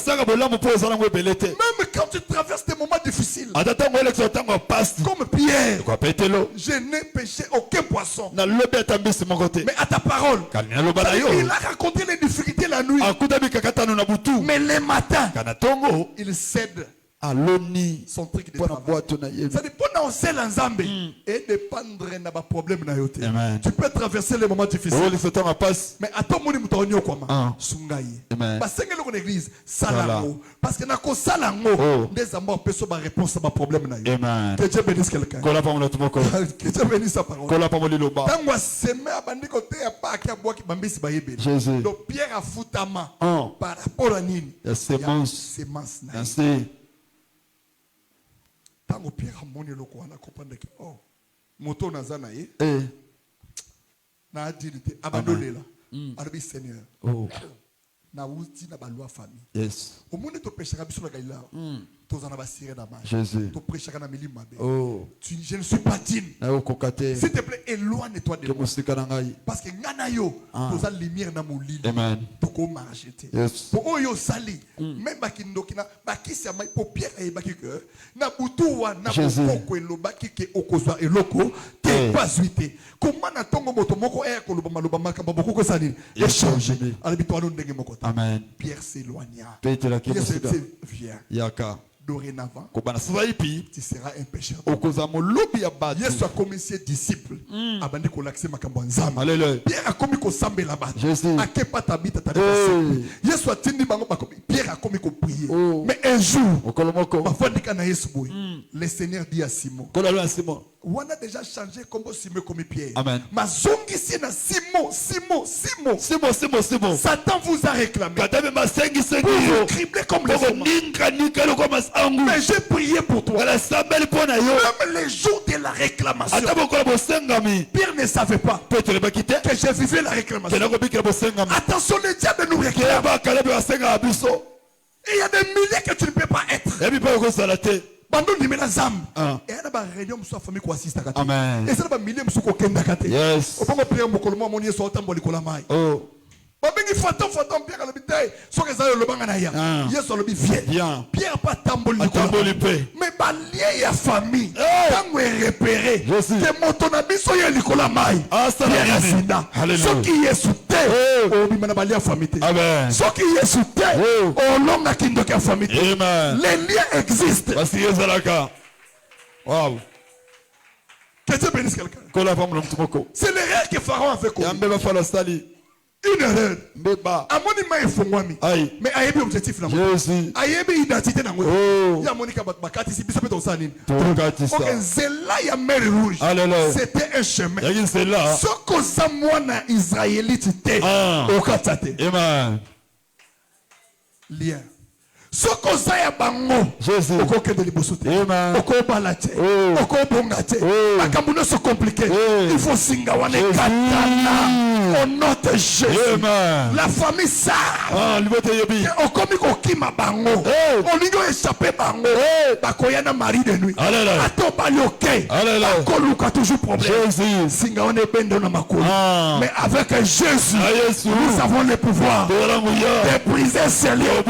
quand tu traverses des moments difficiles, comme Pierre, je n'ai péché aucun poisson. Mais à ta parole, il a raconté les difficultés la nuit. Mais les matins, il cède son truc de travail. Ça dépend de sel en Zambie et dépendre de problème na yote. Tu peux traverser les moments difficiles. Mais à ton moment mutonyo kwama sungai. Basengelo ko l'église salango parce que na ko salango des amours peso ba réponse à ma problème na yo. Que Dieu bénisse quelqu'un. Que Dieu bénisse sa parole. Tangwa seme abandi ko te pa ki abwa ki bambisi ba yebe. Donc Pierre a futama par rapport à nini. Semence na. Tango Pierre a moni loko wana comprendre que oh moto nazana ye na dirite abandolela arabi Seigneur na wuti na balwa famille. Yes. Au monde to pêchera biso na gaila. Tozana basire na mal. Jésus. To pêchera na milima mabe. Je ne suis pas digne. S'il te plaît, éloigne-toi de moi. Parce que ngana yo toza lumière na molili. Amen. Toko marcher. Yes. Pour oyo sali même bakindokina bakisi amai pour Pierre et baki que na butuwa na boko elobaki ke okozwa eloko te pazuite. Comment na tongo moto moko e ko lobama lobama ka beaucoup ko sali échange. Alibito anu ndenge moko. Amen. Pierre s'éloigna. Viens. Yaka. Dorénavant, tu seras un pécheur. Yesu a commis ses disciples. Abandi ko laxé makambo nzambe. Pierre a commis ko sambe là-bas. A ke pas tabita ta dépassé. Yesu a tindi bango ba commis. Pierre a commis ko prier. Mais un jour, le Seigneur dit à Simon. On a déjà changé comme Simon comme Pierre. Amen. Ma zongi si na Simon. Satan vous a réclamé. Vous criblez comme les hommes. Mais j'ai prié pour toi. Même les jours de la réclamation. Pierre ne savait pas que j'ai vécu la réclamation. Attention, le diable nous réclame. Et il y a des milliers que tu ne peux pas être. Bandon ni mena zam. Et ana ba réunion muso famille ko assista kati. Amen. Et ça ba milliers muso ko kenda kati. Yes. Opongo prier mokolo mo moni so tambo likola mai. babengi fantôme Pierre alobi te soki eza lobanga na ya Yesu alobi viens Pierre pas tamboli mais balie ya famille tango repéré te moto na biso ye likola mai Pierre asinda soki Yesu te obima na balie ya famille te soki Yesu te olonga kindoki ya famille te les liens existent parce que ezalaka wow. Que Dieu bénisse quelqu'un. C'est l'erreur que Pharaon avait commis. Une erreur. Amoni ma efongwami. Mais ayebi objectif na mo. Ayebi identité na mo. Ya monika bakati si biso peto sanini. OK, zela ya mer rouge. C'était un chemin. Soko za mwana israélite te. Okatate. Amen. Lien. Soko zaya bango oko kende liboso te oko balate oko bongate makambo no so compliqué il faut singa wana katana au nom de Jésus la famille ça okomi kokima bango olingo échapper bango bakoyana mari de nuit ato balioke akoluka toujours problème singa wana bendo na makolo mais avec Jésus nous avons le pouvoir de briser ces liens.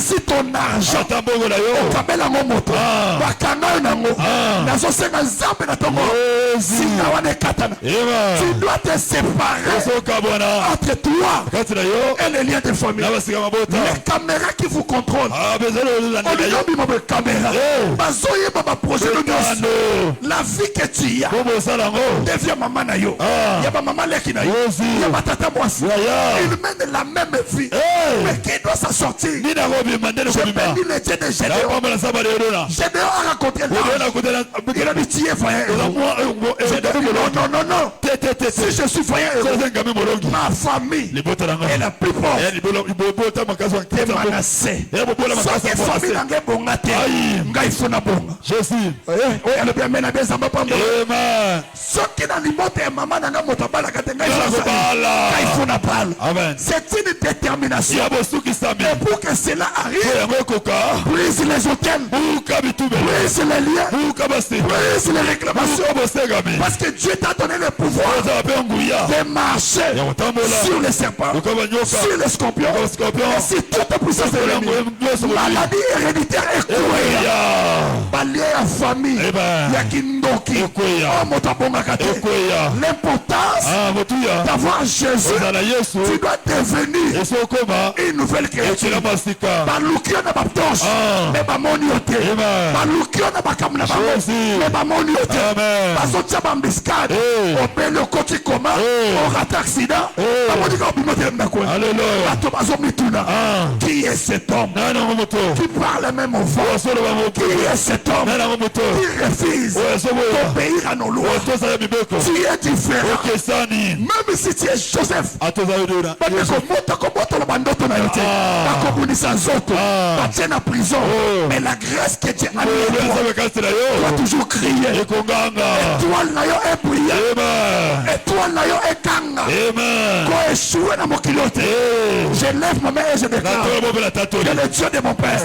Si ton argent okabela ngo moto bakanga nango nazosenga nzambe na tongo singa wana katana tu dois te séparer entre toi et les liens de famille les caméras qui vous contrôlent oliyobi ma caméra bazoyeba ba projet de la vie que tu as devient maman na yo ya ba maman leki na yo ya ba tata mwasi il mène la même vie mais qui doit s'en sortir. Je bénis le Dieu de Gédéon. Gédéon a raconté il a dit tu es voyant. Non. Si je suis voyant, ma famille est la plus pauvre. Et Manassé. Sauf que famille n'a pas bongate. Nga il faut na bonga. Jésus. Oui, elle est bien mena bien samba pambo. Sauf que dans l'imote maman n'a pas motobala katenga il faut na balle. C'est une détermination. Et pour que cela arrive, brise les hôtels, brise les liens, brise les réclamations. Parce que Dieu t'a donné le pouvoir de marcher sur les serpents, sur les scorpions, et sur toute puissance de l'ennemi. Maladie héréditaire est courée. Balier à famille, Yakindoki, l'importance d'avoir Jésus, tu dois devenir une nouvelle créature. Balukio na baptoche mais bamoni ote balukio na bakamna bango mais bamoni ote bazotia bambiscade opelo koti koma au rat accident bamoni ka bimote na quoi bato bazomituna qui est cet homme qui parle même au vent qui est cet homme qui refuse d'obéir à nos lois. Tu es différent même si tu es Joseph en prison, mais la grâce que Dieu a mis doit toujours crier. Étoile nayo est brillante. Étoile nayo est kanga. Quand échoué dans mon kilote, je lève ma main et je déclare que le Dieu de mon père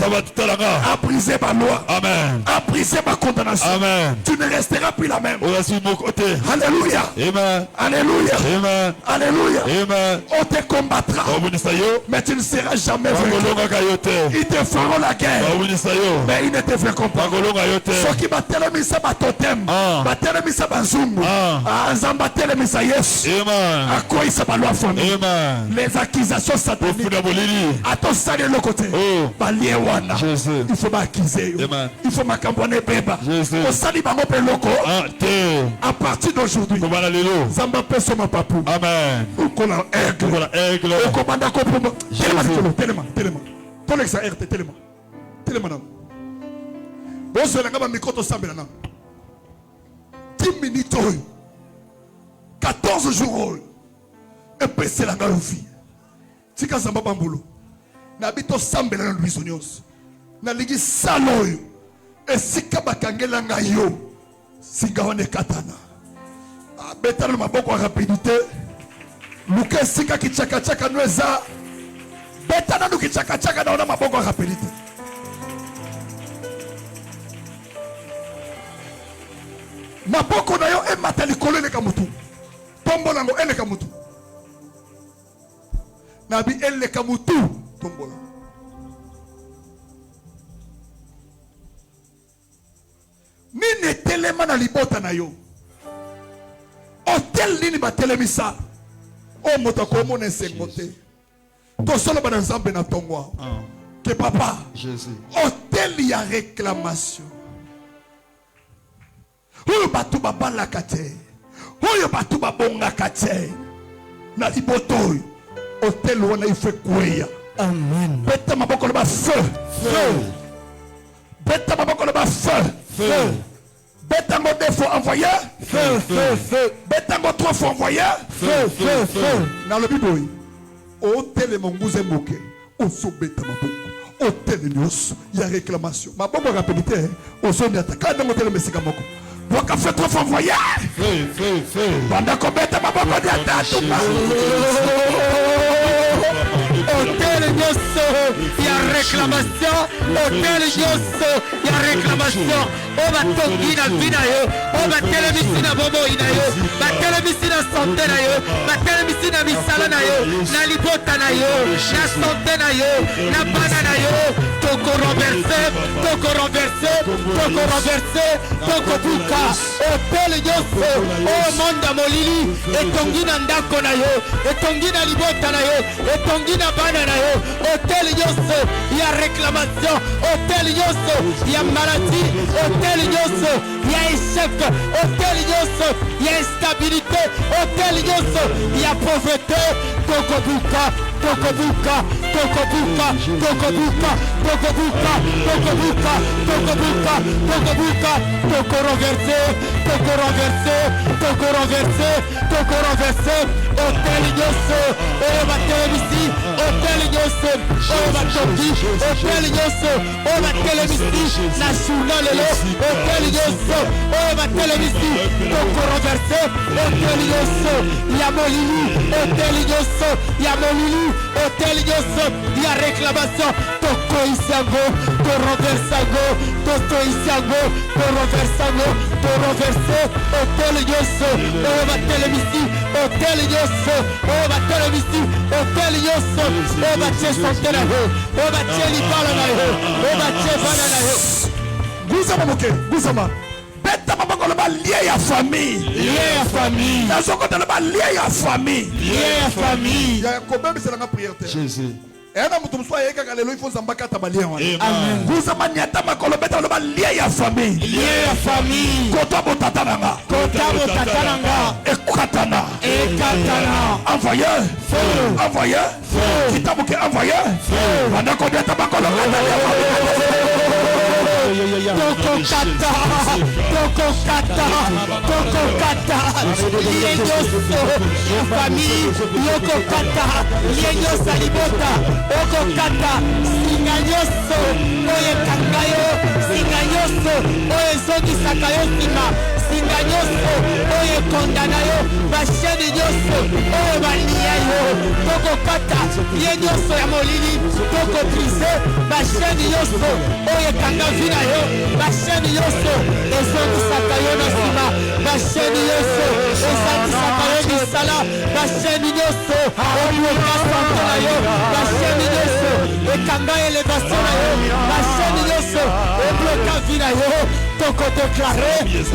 a brisé ma loi, a brisé ma condamnation. Tu ne resteras plus la même. Alléluia. Alléluia. Alléluia. On te combattra, mais tu ne seras jamais vaincu. Ils te feront la guerre, mais ils ne te feront pas. Ceux qui battent les missa totem, battent les missa bazungu, zambattent les missa yes, à quoi ils s'appellent la famille. Les accusations sataniques, à ton salut de l'autre côté, balier wana, il faut m'accuser, il faut m'accompagner beba. Au salut bango pe loko, à partir d'aujourd'hui, zamba peso ma papou. Amen. Ou qu'on a aigle, ou qu'on a compris. Tellement. Ton ex RT tellement non. Bon c'est la gamme mikoto sambela na. 10 minutes 14 jours. Et puis c'est la gamme vie. Tika samba bambolo. Na bito sambela na bisonyos. Na ligi saloyo. Et sika bakangela ngayo. Singa wane katana. Betana maboko rapidité. Luka sika kichaka nweza. Betana nukichaka naona maboko rapidité. Maboko nayo matali kolele kamutu. Pombo nango ene kamutu. Nabi elle kamutu tombola. Nini telema na libota na yo. Hotel nini ba telemisa. O motako mo na sengote. To solo ba nzambe na tongwa. Que papa. Jésus. Hotel ya réclamation. Oyo batu babala kate. Oyo batu babonga kate. Na liboto. Hotel wana ife kweya. Amen. Beta maboko ba feu. Feu. Beta maboko ba feu. Feu. Beta mo deux fois envoyé. Feu, feu, feu. Beta mo trois fois envoyé. Feu, feu, feu. Na le biboy. Hotel monguze moke. Oso beta maboko. Hotel nyos. Il y a réclamation. Maboko rapidité. Oso ni ataka dans hotel mesika moko. Waka fait trois fois envoyé. Feu, feu, feu. Pendant qu'on beta maboko ni ataka. Hôtel Nyoso, il y a réclamation. Hôtel Nyoso, il y a réclamation. On va toquer dans le vinayo. On va téléviser dans Bobo Inayo. Va téléviser dans santé nayo. Va téléviser dans Misala nayo. Na libota nayo. Na santé nayo. Na bana nayo. Toko renversé. Toko renversé. Toko renversé. Toko buka. Hôtel Nyoso. Oh Monda Molili. Etongi na ndako nayo. Etongi na libota nayo. Etongi na bana nayo. Hôtel Nyoso, il y a réclamation. Hôtel Nyoso, il y a maladie. Hôtel Nyoso, il y a échec. Hôtel Nyoso, il y a instabilité. Hôtel Nyoso, il y a pauvreté. Tokobuka, Tokobuka, Tokobuka, Tokobuka, Tokobuka, Tokobuka, Tokobuka, Tokobuka, Toko renversé, Toko renversé, Toko renversé, Toko renversé. Hôtel Nyoso, on va téléviser. Hôtel Nyoso, on va toquer. Hôtel Nyoso, on va téléviser. National Lelo, Hôtel Nyoso, on va téléviser. Toko renversé, Hôtel Nyoso, il y a Molili. Hôtel Nyoso, il y a Molili. Hôtel Nyoso, il y a réclamation. Toko Isiango, to renversango, Toko Isiango, to renversango, to renverser. Hôtel Nyoso, on va téléviser. Hôtel Nyoso, on va téléviser. Hôtel Nyoso, on va te santé la haut. On va te libala la haut. On va te bana la haut. Guzama moke, Guzama. Beta maboko ba lié ya famille. Lié à famille. Na soko de ba lié ya famille. Lié à famille. Ya combien c'est la prière te. Jésus. Et na mutu mswa yeka kalelo il faut zambaka tabalia wana. Amen. Guzama nyata makolo beta ba lié ya famille. Lié à famille. Kota botata nanga. Kotabo tatananga. Ekatana. Ekatana. Envoyé. Feu. Envoyé. Feu. Kitabuke envoyé. Feu. Pendant qu'on beta makolo Toko kata, Toko kata, Toko kata, Lienyoso, famille, Yoko kata, Lienyosa libota, Oko kata, Singanyoso, Oye kangayo, Singanyoso, Oye zogi sakayo sima, Singanyoso, Oye kondanayo, Basheni nyoso, Oye baliayo, Toko kata, Lienyoso ya molili, Toko brise, Basheni nyoso, Oye kangavina yo, Basheni yoso, ezongi sakayo na sima, Basheni yoso, ezangi sakayo misala, Basheni yoso, oyoka santo na yo, Basheni yoso, ekanga elevation na yo, Basheni yoso, ebloka vi na yo, toko déclaré,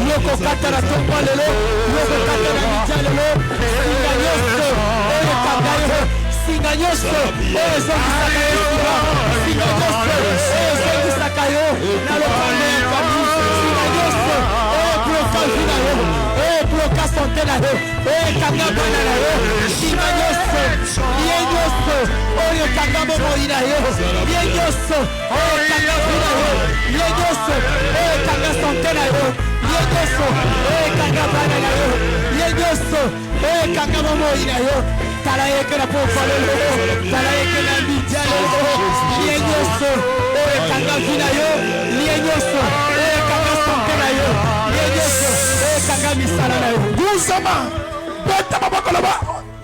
yoko kata na tokwa lelo, yoko kata na midja lelo, singa yoso, oyo kanga yo, singa yoso, oyo ezongi sakayo sima, singa yoso, oyo ezongi sakayo, na lokane ya famille, singa yoso, oyo bloka vi na yo, oyo bloka santé na yo, oyo kanga bana na yo, singa yoso, ye yoso, oyo kanga bomoi na yo, ye yoso, oyo kanga vi na yo, ye yoso, oyo kanga santé na yo, ye yoso, oyo kanga bana na yo, ye yoso, oyo kanga bomoi na yo, tala yeke na pofa lelo, tala yeke na midja lelo, ye yoso, oyo kanga vi na yo, ye yoso, oyo kanga santé na yo, ye yoso, oyo kanga misala na yo. Guzama, beta maboko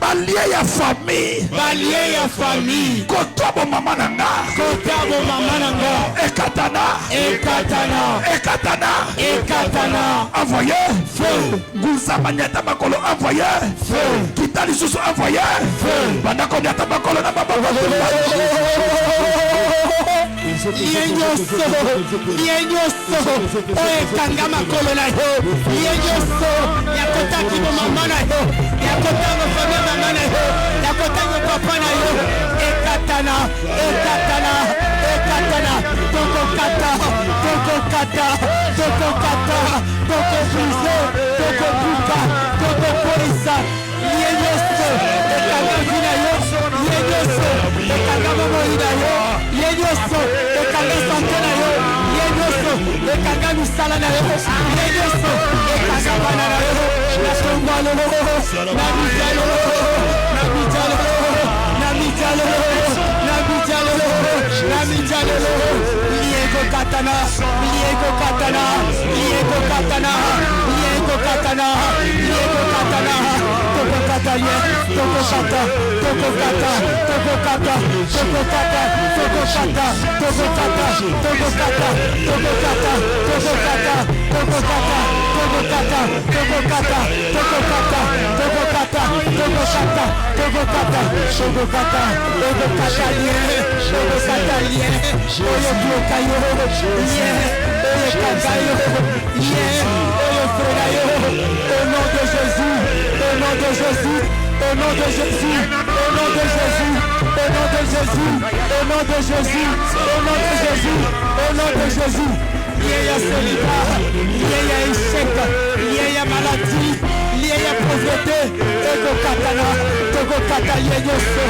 ba Balie ya famille. Balie ya famille. Kotobo mama nanga. Kotobo mama nanga. Ekatana. Ekatana. Ekatana. Ekatana. Envoyé. Feu. Gouza Banyata Makolo envoyé. Feu. Kitali Susu envoyé. Feu. Bandako Nyata Makolo na baba. Lienyoso, lienyoso, oye kanga makolo na yo, lienyoso, yakota kibo mama na yo, yakota mfanya mama na yo, yakota papa na yo, ekatana, ekatana, ekatana, toko kata, toko kata, toko kata, toko brise, toko buka, toko polisa, lienyoso, ekanga vina yo, lienyoso, ekanga mama ina yo. Yeyoso, ekanga santé na yo. Yeyoso, ekanga misala na yo. Yeyoso, ekanga bana na yo. Na tombalo, na bijalo, na bijalo, na bijalo, na bijalo, na bijalo. Liego katana, liego katana, liego katana, liego katana, liego katana. Toko kata ye, toko kata, toko kata, toko kata, toko kata, toko kata, toko kata, toko kata, toko kata, toko kata, toko kata, toko kata, toko kata, toko kata, toko kata, toko kata, toko kata, toko kata, toko kata ye, toko kata ye, oyo blokayo, ye, oyo kagayo, ye, oyo frenayo, au nom de Jésus, au nom de Jésus, au nom de Jésus, au nom de Jésus, au nom de Jésus, au nom de Jésus, au nom de Jésus, au nom de Jésus. Lié à célibat, lié à échec, lié à maladie, lié à pauvreté, ego katana, togo kata yeyoso,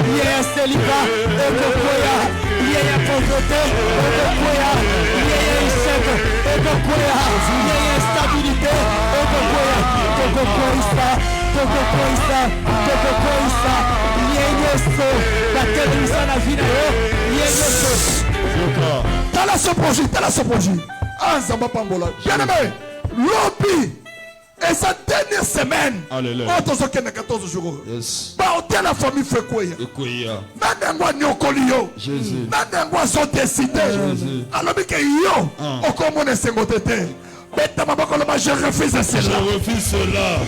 lié à célibat, ego koya, lié à pauvreté, ego koya, lié à échec, ego koya, lié à stabilité, ego koya, togo koisa, togo koisa, togo koisa, yeyoso, la télévision na vie na yo, yeyoso. Tala ce projet. Ah, Zamba Pambola. Bien-aimé, lobby. Et sa dernière semaine. Alléluia. Oh, tous ceux 14 jours. Yes. Bah, on tient la famille fait quoi? Nanengwa nyokoliyo. Jésus. Nanengwa sont décidés. Alors que yo, au commune sengotete. Bête ma bakoloma, je refuse cela. Je refuse cela.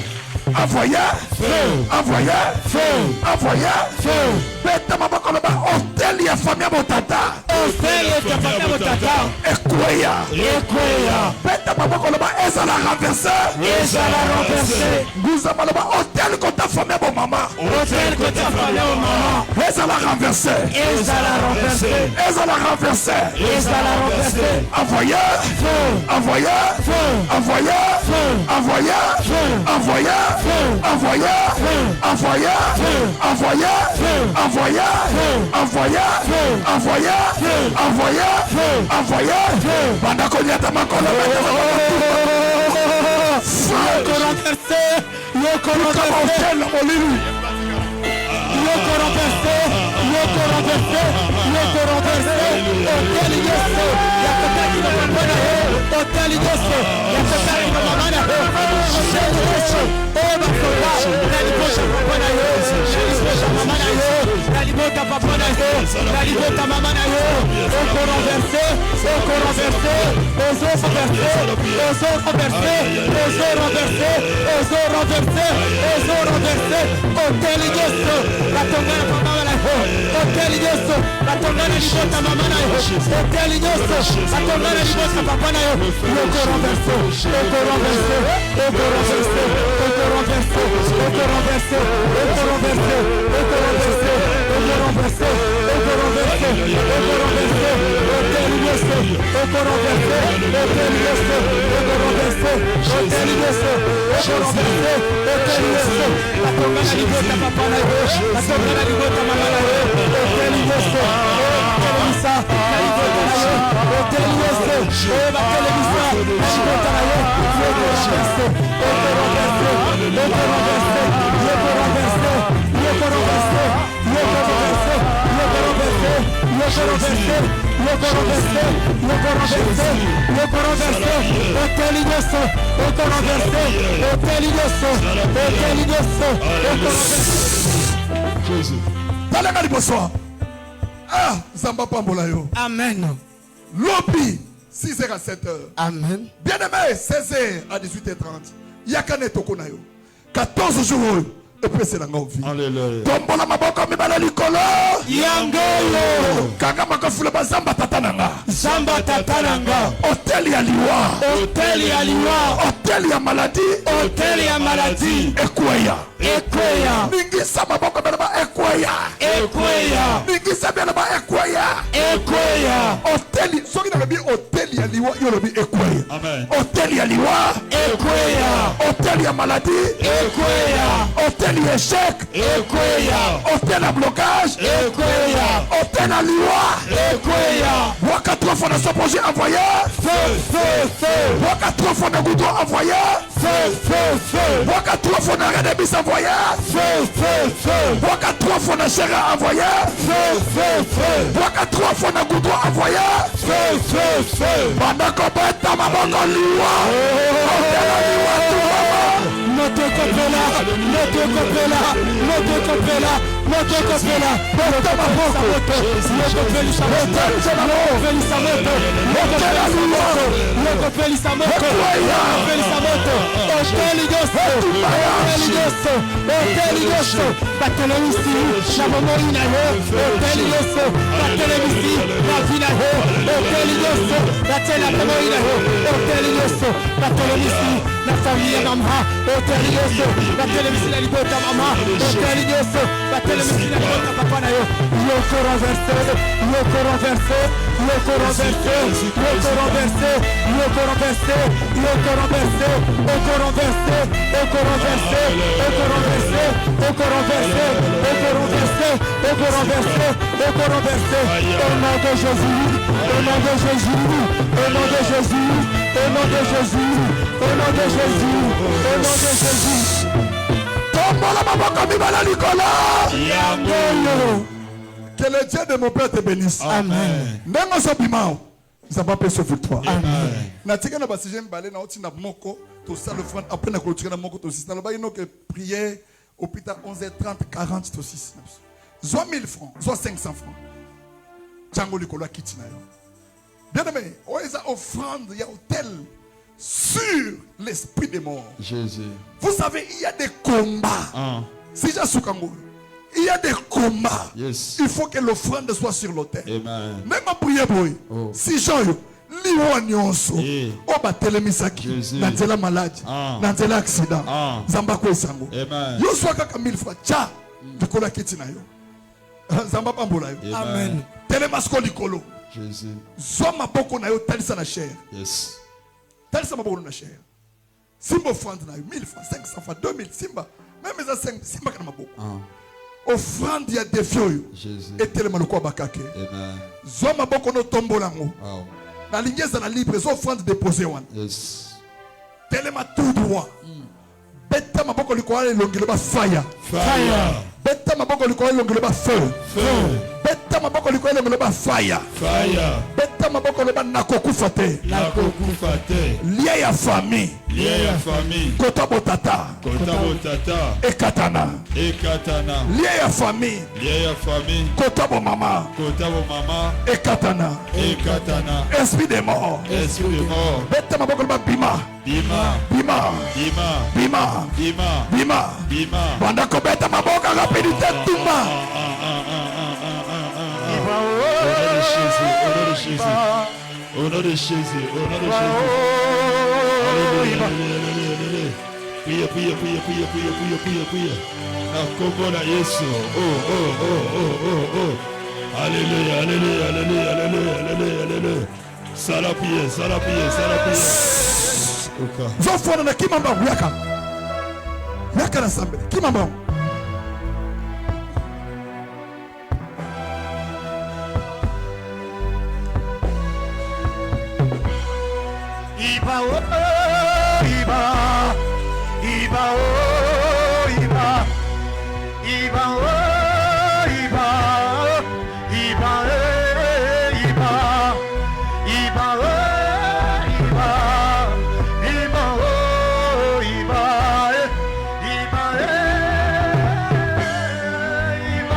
Envoyé. Feu. Envoyé. Feu. Envoyé. Feu. Bête ma bakoloma, hôtel ya famille motata. Hôtel ya famille motata. Ekoya. Ekoya. Bête ma bakoloma, ezala renversé. Ezala renversé. Gouza maloma, hôtel kota famille bon maman. Hôtel kota famille bon maman. Ezala renversé. Ezala renversé. Ezala renversé. Ezala renversé. Envoyé. Feu. Envoyé. Feu. Envoyé. Feu. Envoyé. Feu. Envoyé. Feu. Envoyé. Feu. Envoyé. Feu. Envoyé. Feu. Envoyé. Feu. Envoyé. Feu. Envoyé. Feu. Envoyé. Feu. Envoyé. Feu. Bandako nyata makolo. Yoko renversé. Yoko renversé. Yoko renversé. Yoko renversé. Yoko renversé. Hôtel Yeso. Yakotaki no mamana yo. Hôtel Yeso. Yakotaki no mamana yo. Hôtel Yeso. Oh bakola. Nalibota papana yo. Nalibota mamana yo. Nalibota papana yo. Nalibota mamana yo. Yoko renversé. Yoko renversé. Ozo renversé. Ozo renversé. Ozo renversé. Ozo renversé. Ozo renversé. Hôtel Yeso. La tongana mamana yo. Hôtel Yeso. La tongana libota mamana yo. Hôtel Yeso. La tongana libota papana yo. Yoko renversé. Yoko renversé. Yoko renversé. Yoko renversé. Yoko renversé. Yoko renversé. Yoko renversé. Yoko renversé. Yoko renversé. Yoko renversé. Hôtel Yeso. Yoko renversé. Hôtel Yeso. Yoko renversé. Hôtel Yeso. Yoko renversé. Hôtel Yeso. La tongana libota papana yo. La tongana libota mamana yo. Hôtel Yeso. Televisa. La libota na yo. Hôtel Yeso. La televisa. La libota na yo. Yoko renversé. Yoko renversé. Yoko renversé. Yoko renversé. Yoko renversé. Yoko renversé. Yoko renversé. Yoko renversé. Yoko renversé. Yoko renversé. Yoko renversé. Hôtel Yeso. Yoko renversé. Hôtel Yeso. Hôtel Yeso. Yoko renversé. Jésus. Talenga liboso. Ah, Zamba Pambola yo. Amen. Lobby, 6h à 7h. Amen. Bien-aimé, 16h à 18h30. Yakane Tokona yo. 14 jours. Et puis c'est la vie. Alléluia. Tombola maboko mibala likolo. Yangolo. Kanga makafula bazamba tatananga. Zamba tatananga. Hôtel ya liwa. Hôtel ya liwa. Hôtel ya maladie. Hôtel ya maladie. Ekweya. Ekweya. Ningisa maboko mibala ekweya. Ekweya. Ningisa mibala ekweya. Ekweya. Hôtel, soki na lobi hôtel ya liwa yo lobi ekweya. Amen. Hôtel ya liwa. Ekweya. Hôtel ya maladie. Ekweya. Hôtel ya échec. Ekweya. Hôtel ya blocage. Ekweya. Hôtel ya liwa. Ekweya. Waka 3 fois dans son projet envoyé. Feu, feu, feu. Waka 3 fois dans goudron envoyé. Feu, feu, feu. Waka 3 fois dans Redebis envoyé. Feu, feu, feu. Waka 3 fois dans Chéra envoyé. Feu, feu, feu. Waka 3 fois dans goudron envoyé. Feu, feu, feu. Pendant qu'on peut être dans ma banque liwa. Hôtel ya liwa tout maman. Moto Copela, Moto Copela, Moto Copela, Moto Copela, Moto Maboco, Moto Felisamoto, Moto Felisamoto, Moto Felisamoto, Moto Felisamoto, Moto Felisamoto, Hotel Igosto, Hotel Igosto, Hotel Igosto, Batelemisi, Shamomo Inaho, Hotel Igosto, Batelemisi, Bavinaho, Hotel Igosto, Batelemo Inaho, Hotel Igosto, Batelemisi, la famille Namha, Hotel Igosto, Batelemisi la Libota Mama, Hotel Igosto, Batelemisi la Libota Papa Nayo, Yoko renversé, Yoko renversé, Yoko renversé, Yoko renversé, Yoko renversé, Yoko renversé, Yoko renversé, Yoko renversé, Yoko renversé, Yoko renversé, Yoko renversé, Yoko renversé, Yoko renversé, au nom de Jésus, au nom de Jésus, au nom de Jésus, au nom de Jésus, au nom de Jésus, au nom de Jésus. Tombola maboko mibala likolo. Yangolo. Que le Dieu de mon père te bénisse. Amen. Nengo so bimao. Ça va pas sauver toi. Amen. Na tika na basije mbale na oti na moko to ça le front après na clôturer na moko to 6 na lo ba ino que prière hôpital 11h30 40 to 6. Soit 1000 francs, soit 500 francs. Django likolo kiti na yo. Bien aimé, oeza offrande ya hôtel sur l'esprit des morts. Jésus. Vous savez, il y a des combats. Si j'asukango, il y a des combats. Yes. Il faut que l'offrande soit sur l'autel. Amen. Même en prière, boy. Oh. Si Jean, liwa nyonso, Eh. o batelemisaki, Jésus. nanzela maladie, nanzela accident, zamba ko esango. Amen. Yo sois kaka 1000 francs, tcha, likolo kiti na yo. Zamba pambola yo. Amen. Telemasko likolo. Jésus. Zwa maboko na yo talisa na chair. Yes. Talisa maboko na chair. Simba offrande na yo 1000 francs, 500 francs, 2000 simba. Même les 5 simba kana maboko. Offrande ya défi oyo. Jésus. Etelema lokwa bakake. Amen. Zwa maboko no tombolango. Wow. Na lingeza na libre, zo offrande déposé wana. Yes. Telema tout droit. Beta maboko likwa elongelo ba fire. Fire. Beta maboko likwa elongelo ba feu. Feu. Beta maboko likwa elongelo ba fire. Fire. Beta maboko loba nakokufa te. Nakokufa te. Lia ya famille. Lia ya famille. Kota botata. Kota botata. Ekatana. Ekatana. Lia ya famille. Lia ya famille. Kota bo mama. Kota bo mama. Ekatana. Ekatana. Esprit des morts. Esprit de mort. Beta maboko loba bima. Bima. Bima. Bima. Bima. Bima. Bima. Bima. Banda ko beta maboka rapidité tumba. Au nom de Jésus, au nom de Jésus, au nom de Jésus. Alléluia. Priez, priez, priez, priez, priez, priez, priez, priez. Na kombo na Yesu. Oh, oh, oh, oh, oh, oh. Alléluia, alléluia, alléluia, alléluia, alléluia, alléluia. Sala prière, sala prière, sala prière. Zofona na kimamba yaka. Yaka na sambe. Kimamba. Iba oh iba, iba oh iba, iba oh iba, iba iba, iba oh iba, iba oh iba, iba iba.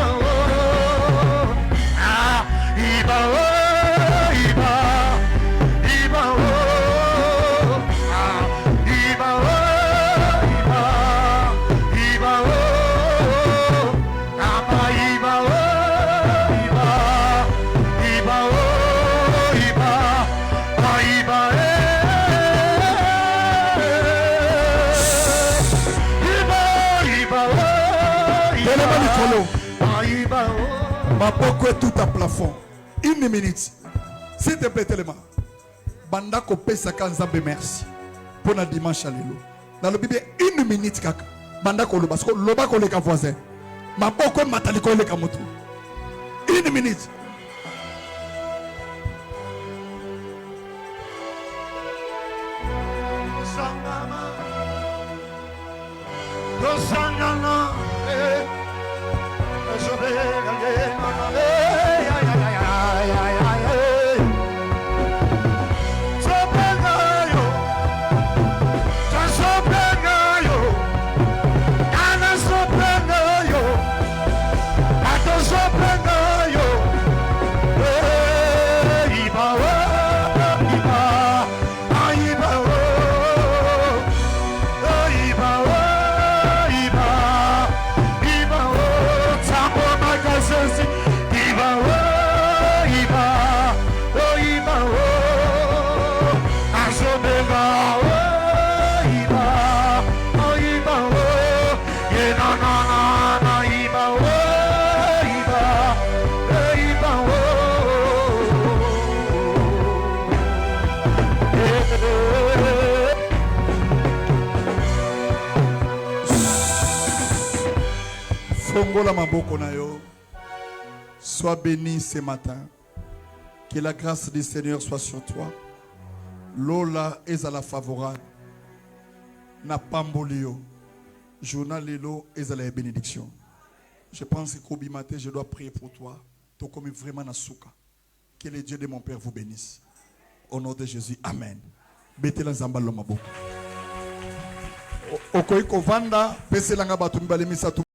likolo. Maboko est tout à plafond. 1 minute. S'il te plaît tellement. Banda ko pesa kanzambe merci. Pour la dimanche à l'élo. Dans le Bible 1 minute kaka. Banda ko loba. Parce que loba ko leka voisin. Maboko matali ko leka moto. 1 minute. Fongola maboko na yo. Sois béni ce matin. Que la grâce du Seigneur soit sur toi. Lola est à la favorable. Na pambolio. Journal lelo est à la bénédiction. Je pense qu'au matin, je dois prier pour toi. Toi comme vraiment na souka. Que le Dieu de mon Père vous bénisse. Au nom de Jésus. Amen. Betela nzambalo maboko. Okoiko vanda pese langa batu mibale misatu.